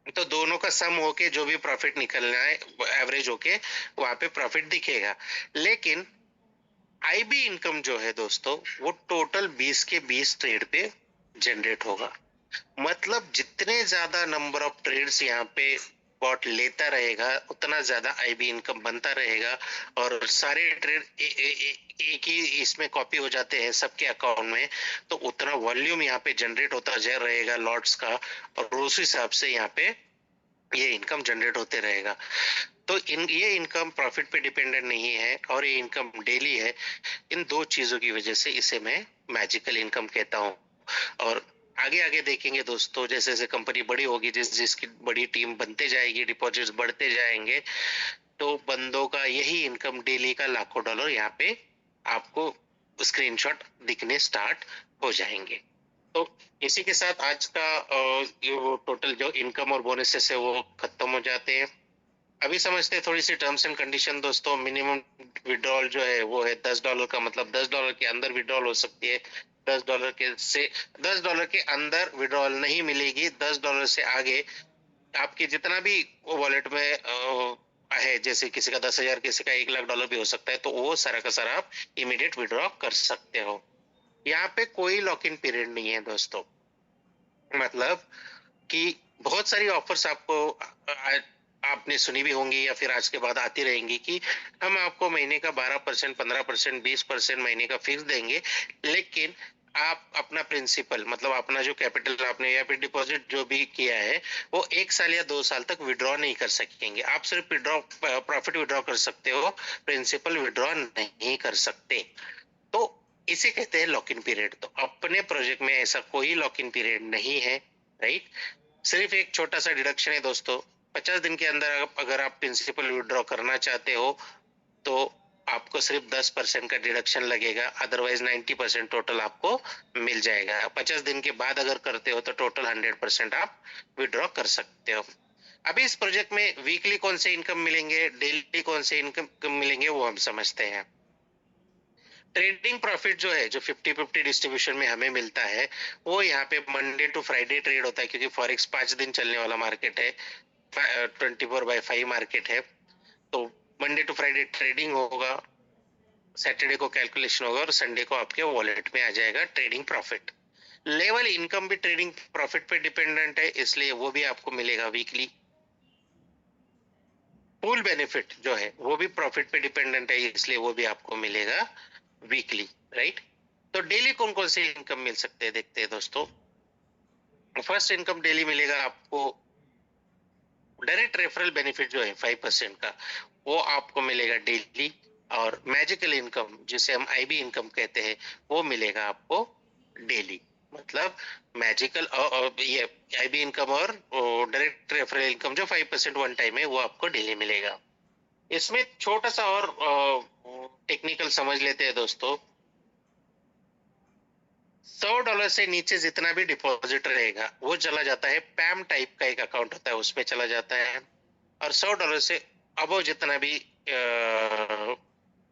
Speaker 1: तो दोनों का सम होके जो भी प्रॉफिट निकलना है एवरेज होके वहां पे प्रॉफिट दिखेगा। लेकिन आईबी इनकम जो है दोस्तों वो टोटल 20 के 20 ट्रेड पे जनरेट होगा। मतलब जितने ज्यादा नंबर ऑफ ट्रेड्स यहाँ पे बॉट लेता रहेगा उतना ज्यादा आईबी इनकम बनता रहेगा। और सारे ट्रेड एक ही इसमें कॉपी हो जाते हैं सबके अकाउंट में, तो उतना वॉल्यूम यहाँ पे जनरेट होता जा रहेगा लॉट्स का, और उस हिसाब से यहाँ पे ये इनकम जनरेट होते रहेगा। तो ये इनकम प्रॉफिट पे डिपेंडेंट नहीं है और ये इनकम डेली है। इन दो चीजों की वजह से इसे मैं मैजिकल इनकम कहता हूँ। और आगे आगे देखेंगे दोस्तों, जैसे जैसे कंपनी बड़ी होगी, जिसकी बड़ी टीम बनते जाएगी, डिपॉजिट्स बढ़ते जाएंगे, तो बंदों का यही इनकम डेली का लाखों डॉलर यहाँ पे आपको स्क्रीनशॉट दिखने स्टार्ट हो जाएंगे। तो इसी के साथ आज का ये टोटल जो इनकम और बोनसेस है वो खत्म हो जाते हैं। अभी समझते हैं थोड़ी सी टर्म्स एंड कंडीशन दोस्तों। मिनिमम विड्रॉल जो है वो है $10 का, मतलब $10 के अंदर विड्रॉल हो सकती है। $10 के अंदर विड्रॉल नहीं मिलेगी। $10 से आगे आपके जितना भी वॉलेट में है, जैसे किसी का 10,000, किसी का $1,00,000 भी हो सकता है, तो वो सारा का सारा आप इमीडिएट विड्रॉ कर सकते हो। यहाँ पे कोई लॉक इन पीरियड नहीं है दोस्तों। मतलब कि बहुत सारी ऑफर्स आपको आपने सुनी भी होंगी या फिर आज के बाद आती रहेंगी कि हम आपको महीने का 12%, 15%, 20% महीने का फिक्स देंगे, लेकिन आप अपना प्रिंसिपल मतलब अपना जो कैपिटल आपने या फिर डिपॉजिट जो भी किया है वो 1 साल या 2 साल तक विड्रॉ नहीं कर सकेंगे। आप सिर्फ विड्रॉ प्रॉफिट विड्रॉ कर सकते हो, प्रिंसिपल विड्रॉ नहीं कर सकते। तो इसे कहते हैं लॉक इन पीरियड। तो अपने प्रोजेक्ट में ऐसा कोई लॉक इन पीरियड नहीं है, राइट। सिर्फ एक छोटा सा डिडक्शन है दोस्तों, 50 दिन के अंदर अगर आप प्रिंसिपल विड्रॉ करना चाहते हो तो आपको सिर्फ 10% का डिडक्शन लगेगा, अदरवाइज 90% टोटल आपको मिल जाएगा। 50 दिन के बाद अगर करते हो तो टोटल 100% आप विड्रॉ कर सकते हो। अभी इस प्रोजेक्ट में वीकली कौन से इनकम मिलेंगे, डेली कौन से इनकम मिलेंगे वो हम समझते हैं। ट्रेडिंग प्रॉफिट जो है, जो 50-50 डिस्ट्रीब्यूशन में हमें मिलता है, वो यहाँ पे मंडे टू फ्राइडे ट्रेड होता है, क्योंकि फॉरेक्स 5 दिन चलने वाला मार्केट है, 24/5 मार्केट है। तो मंडे टू फ्राइडे ट्रेडिंग होगा, सैटरडे को कैलकुलेशन होगा और संडे को आपके वॉलेट में आ जाएगा ट्रेडिंग प्रॉफिट। लेवल इनकम भी ट्रेडिंग प्रॉफिट पे डिपेंडेंट है, इसलिए वो भी आपको मिलेगा वीकली। पूल बेनिफिट जो है वो भी प्रॉफिट पे डिपेंडेंट है, इसलिए वो भी आपको मिलेगा वीकली, राइट। तो डेली कौन कौन से इनकम मिल सकते हैं देखते हैं दोस्तों। फर्स्ट इनकम डेली मिलेगा आपको, डायरेक्ट रेफरल बेनिफिट जो है 5% का, वो आपको मिलेगा डेली। और मैजिकल इनकम जिसे हम आईबी इनकम कहते हैं वो मिलेगा आपको डेली। मतलब मैजिकल ये आईबी इनकम और डायरेक्ट रेफरल इनकम जो 5% वन टाइम है वो आपको डेली मिलेगा। इसमें छोटा सा और टेक्निकल समझ लेते हैं दोस्तों। $100 से नीचे जितना भी डिपॉजिट रहेगा वो चला जाता है, पैम टाइप का एक अकाउंट होता है उसमें चला जाता है। और $100 से अबव जितना भी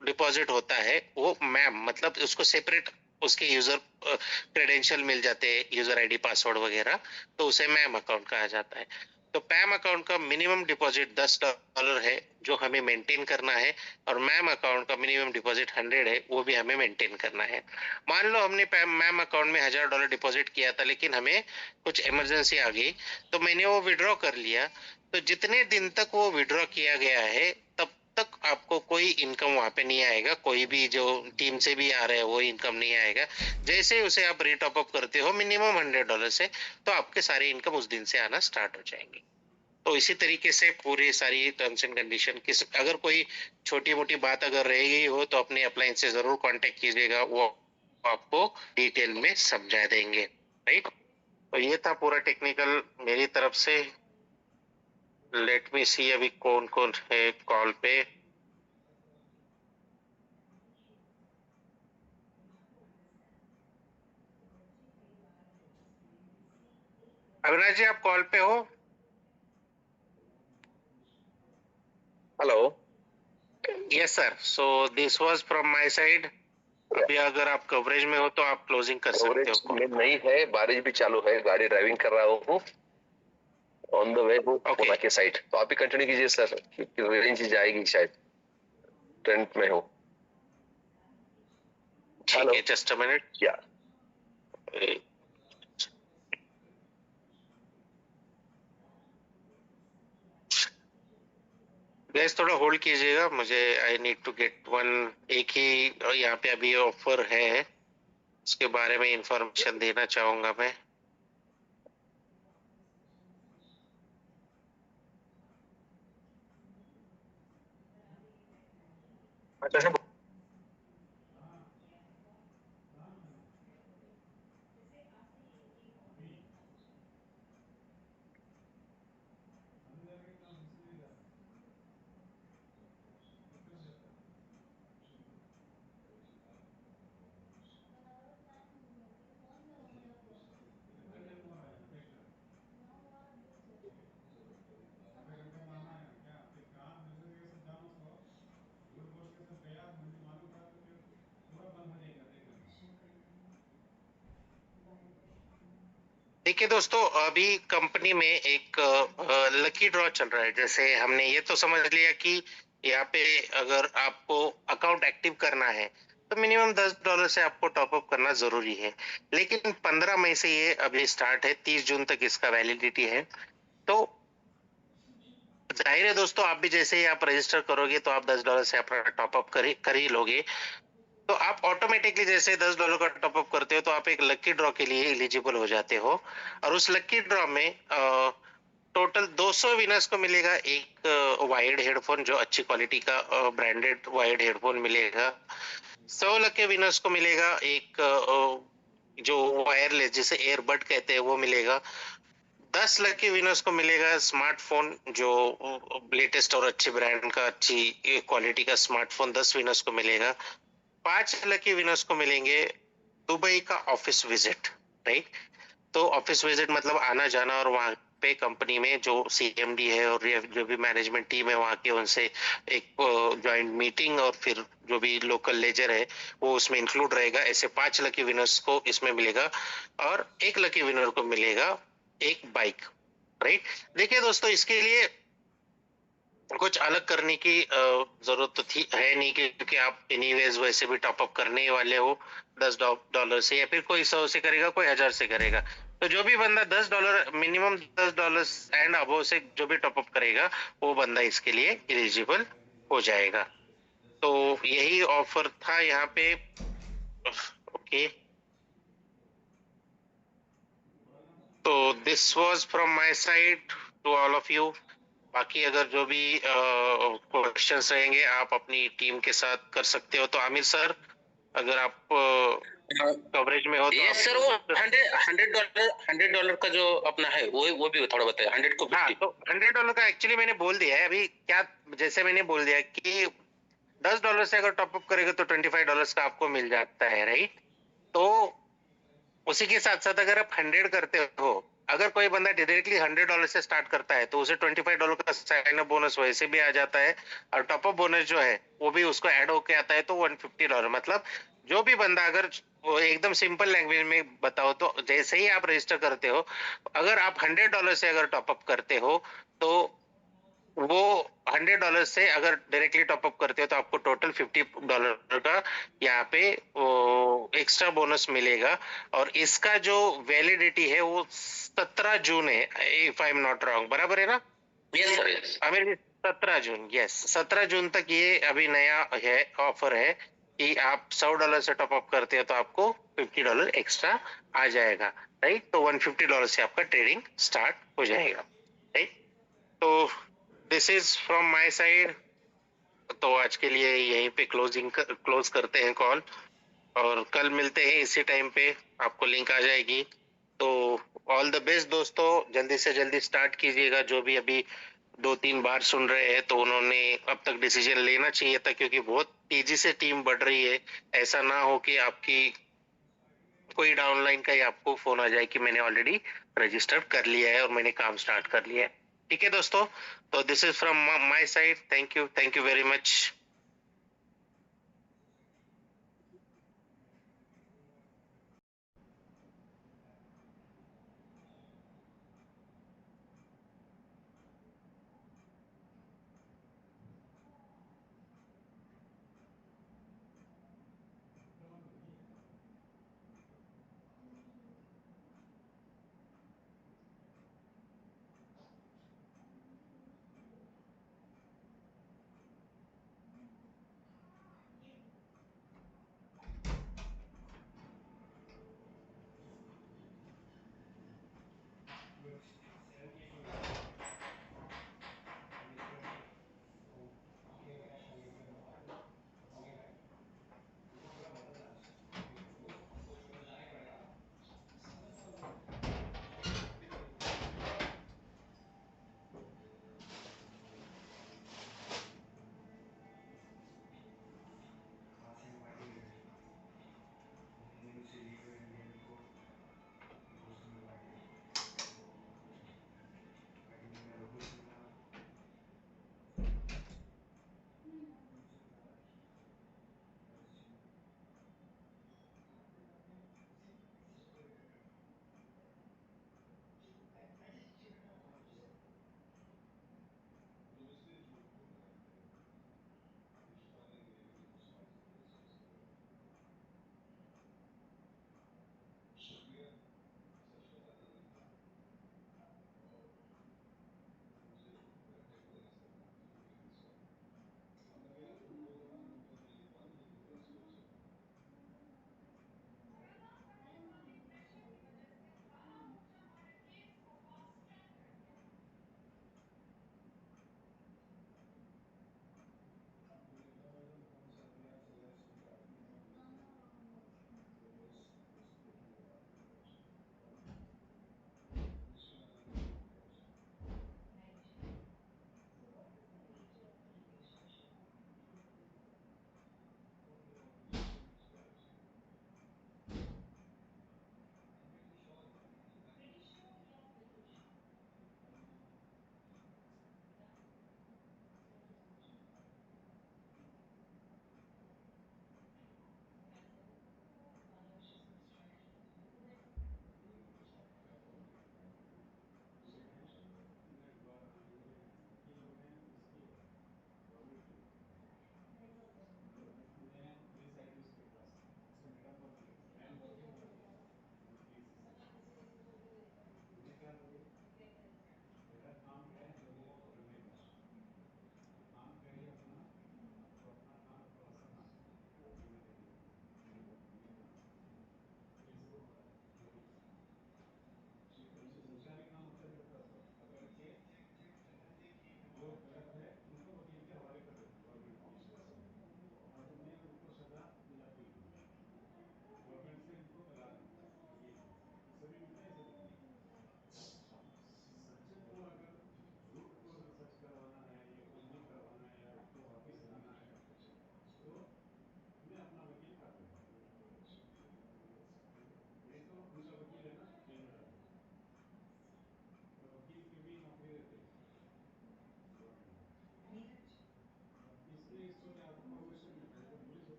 Speaker 1: डिपॉजिट होता है वो मैम मतलब उसको सेपरेट उसके यूजर क्रेडेंशियल मिल जाते हैं, यूजर आईडी पासवर्ड वगैरह, तो उसे मैम अकाउंट कहा जाता है। तो पैम अकाउंट का मिनिमम डिपॉजिट $10 है जो हमें मेंटेन करना है, और मैम अकाउंट का मिनिमम डिपॉजिट 100 है, वो भी हमें मेंटेन करना है। मान लो हमने मैम अकाउंट में $1000 डिपॉजिट किया था, लेकिन हमें कुछ इमरजेंसी आ गई तो मैंने वो विड्रॉ कर लिया। तो जितने दिन तक वो विड्रॉ किया गया है तब तक आपको कोई इनकम वहां पे नहीं आएगा, कोई भी जो टीम से भी आ रहा है वो इनकम नहीं आएगा। जैसे ही उसे आप रीटॉप अप करते हो मिनिमम $100 से, तो आपके सारे इनकम उस दिन से आना स्टार्ट हो जाएंगे। तो इसी तरीके से पूरी सारी टर्म्स एंड कंडीशन की, अगर कोई छोटी मोटी बात अगर रह गई हो तो अपने अपलाइन से जरूर कांटेक्ट कीजिएगा, वो आपको डिटेल में समझा देंगे, राइट। तो ये था पूरा टेक्निकल मेरी तरफ से। लेट मी सी अभी कौन कौन है कॉल पे। अविनाश जी आप कॉल पे हो?
Speaker 3: Hello.
Speaker 1: Yes sir, so this was from my side. अभी अगर आप कवरेज में हो तो आप क्लोजिंग कर सकते हो।
Speaker 3: कवरेज में नहीं है, बारिश भी चालू है, गाड़ी ड्राइविंग कर रहा हूँ, ऑन द वे हूँ पुणे के साइड। तो आप भी कंटिन्यू कीजिए सर, रेंज जाएगी शायद, ट्रेंड में हो।
Speaker 1: ठीक है, जस्ट अ मिनट।
Speaker 3: या
Speaker 1: गैस थोड़ा होल्ड कीजिएगा, मुझे I need to get one, एक ही यहाँ पे अभी ऑफर है, उसके बारे में इंफॉर्मेशन देना चाहूंगा मैं।
Speaker 3: अच्छा,
Speaker 1: देखिए दोस्तों, अभी कंपनी में एक लकी ड्रॉ चल रहा है। जैसे हमने ये तो समझ लिया कि यहाँ पे अगर आपको अकाउंट एक्टिव करना है तो मिनिमम $10 से आपको टॉप अप करना जरूरी है। लेकिन 15 मई से ये अभी स्टार्ट है, 30 जून तक इसका वैलिडिटी है। तो जाहिर है दोस्तों, आप भी जैसे ही आप रजिस्टर करोगे तो आप $10 से अपना टॉप अप कर ही लोगे। तो आप ऑटोमेटिकली जैसे $10 का टॉपअप करते हो तो आप एक लकी ड्रॉ के लिए एलिजिबल हो जाते हो और उस लकी ड्रॉ में टोटल 200 विनर्स को मिलेगा एक वायर्ड हेडफोन जो अच्छी क्वालिटी का ब्रांडेड वायर्ड हेडफोन मिलेगा। 100 लकी विनर्स को मिलेगा एक जो वायरलेस जिसे एयरबड कहते हैं वो मिलेगा। 10 लकी विनर्स को मिलेगा स्मार्टफोन जो लेटेस्ट और अच्छे ब्रांड का अच्छी क्वालिटी का स्मार्टफोन 10 विनर्स को मिलेगा। 5 लकी विनर्स को मिलेंगे दुबई का ऑफिस विजिट, राइट? तो ऑफिस विजिट मतलब आना जाना और वहां पे कंपनी में जो सीएमडी है और जो भी मैनेजमेंट टीम है वहां के उनसे एक ज्वाइंट मीटिंग और फिर जो भी लोकल लेजर है वो उसमें इंक्लूड रहेगा। ऐसे 5 लकी विनर्स को इसमें मिलेगा और एक लकी विनर को मिलेगा एक बाइक, राइट? देखिए दोस्तों, इसके लिए कुछ अलग करने की जरूरत तो थी है नहीं क्योंकि आप एनीवेज वैसे भी टॉपअप करने ही वाले हो $10 से या फिर कोई 100 से करेगा कोई 1000 से करेगा। तो जो भी बंदा $10 मिनिमम $10 एंड अबव से जो भी टॉपअप करेगा वो बंदा इसके लिए एलिजिबल हो जाएगा। तो यही ऑफर था यहाँ पे। ओके, तो this was from my side to all of you. बाकी अगर जो भी क्वेश्चंस रहेंगे आप अपनी टीम के साथ कर सकते हो। तो आमिर सर, अगर आप कवरेज में हो तो
Speaker 2: यस सर, वो $100 का जो अपना है वो भी थोड़ा बताइए। 100 को 50।
Speaker 1: हाँ, तो $100 का एक्चुअली मैंने बोल दिया है अभी। क्या, जैसे मैंने बोल दिया कि $10 से अगर टॉपअप करेगा तो $25 का आपको मिल जाता है, राइट? तो उसी के साथ साथ अगर आप 100 करते हो, अगर कोई बंदा डायरेक्टली $100 से स्टार्ट करता है तो उसे $25 का साइन अप बोनस वैसे भी आ जाता है और टॉपअप बोनस जो है वो भी उसको ऐड होके आता है। तो $150 मतलब जो भी बंदा, अगर वो एकदम सिंपल लैंग्वेज में बताओ तो जैसे ही आप रजिस्टर करते हो, अगर आप $100 से अगर टॉपअप करते हो तो वो $100 से अगर डायरेक्टली टॉपअप करते हो तो आपको टोटल $50 का यहाँ पे एक्स्ट्रा बोनस मिलेगा। और इसका जो वैलिडिटी है वो 17 जून है, if I am not wrong, बराबर है ना?
Speaker 2: Yes sir, yes.
Speaker 1: Aamir ji, 17 जून, यस 17 जून तक ये अभी नया है, ऑफर है कि आप $100 से टॉपअप करते हो तो आपको $50 एक्स्ट्रा आ जाएगा, राइट? तो $150 से आपका ट्रेडिंग स्टार्ट हो जाएगा, राइट? तो this is from my side. तो आज के लिए यहीं पे क्लोज करते हैं कॉल और कल मिलते हैं इसी टाइम पे, आपको लिंक आ जाएगी। तो ऑल द बेस्ट दोस्तों, जल्दी से जल्दी स्टार्ट कीजिएगा। जो भी अभी 2-3 बार सुन रहे हैं तो उन्होंने अब तक डिसीजन लेना चाहिए था क्योंकि बहुत तेजी से टीम बढ़ रही है। ऐसा ना हो कि आपकी कोई डाउनलाइन का ही आपको फोन आ जाए कि मैंने ऑलरेडी रजिस्टर कर लिया है और मैंने काम स्टार्ट कर लिया है। ठीक है दोस्तों, तो this is from my side. Thank you very much.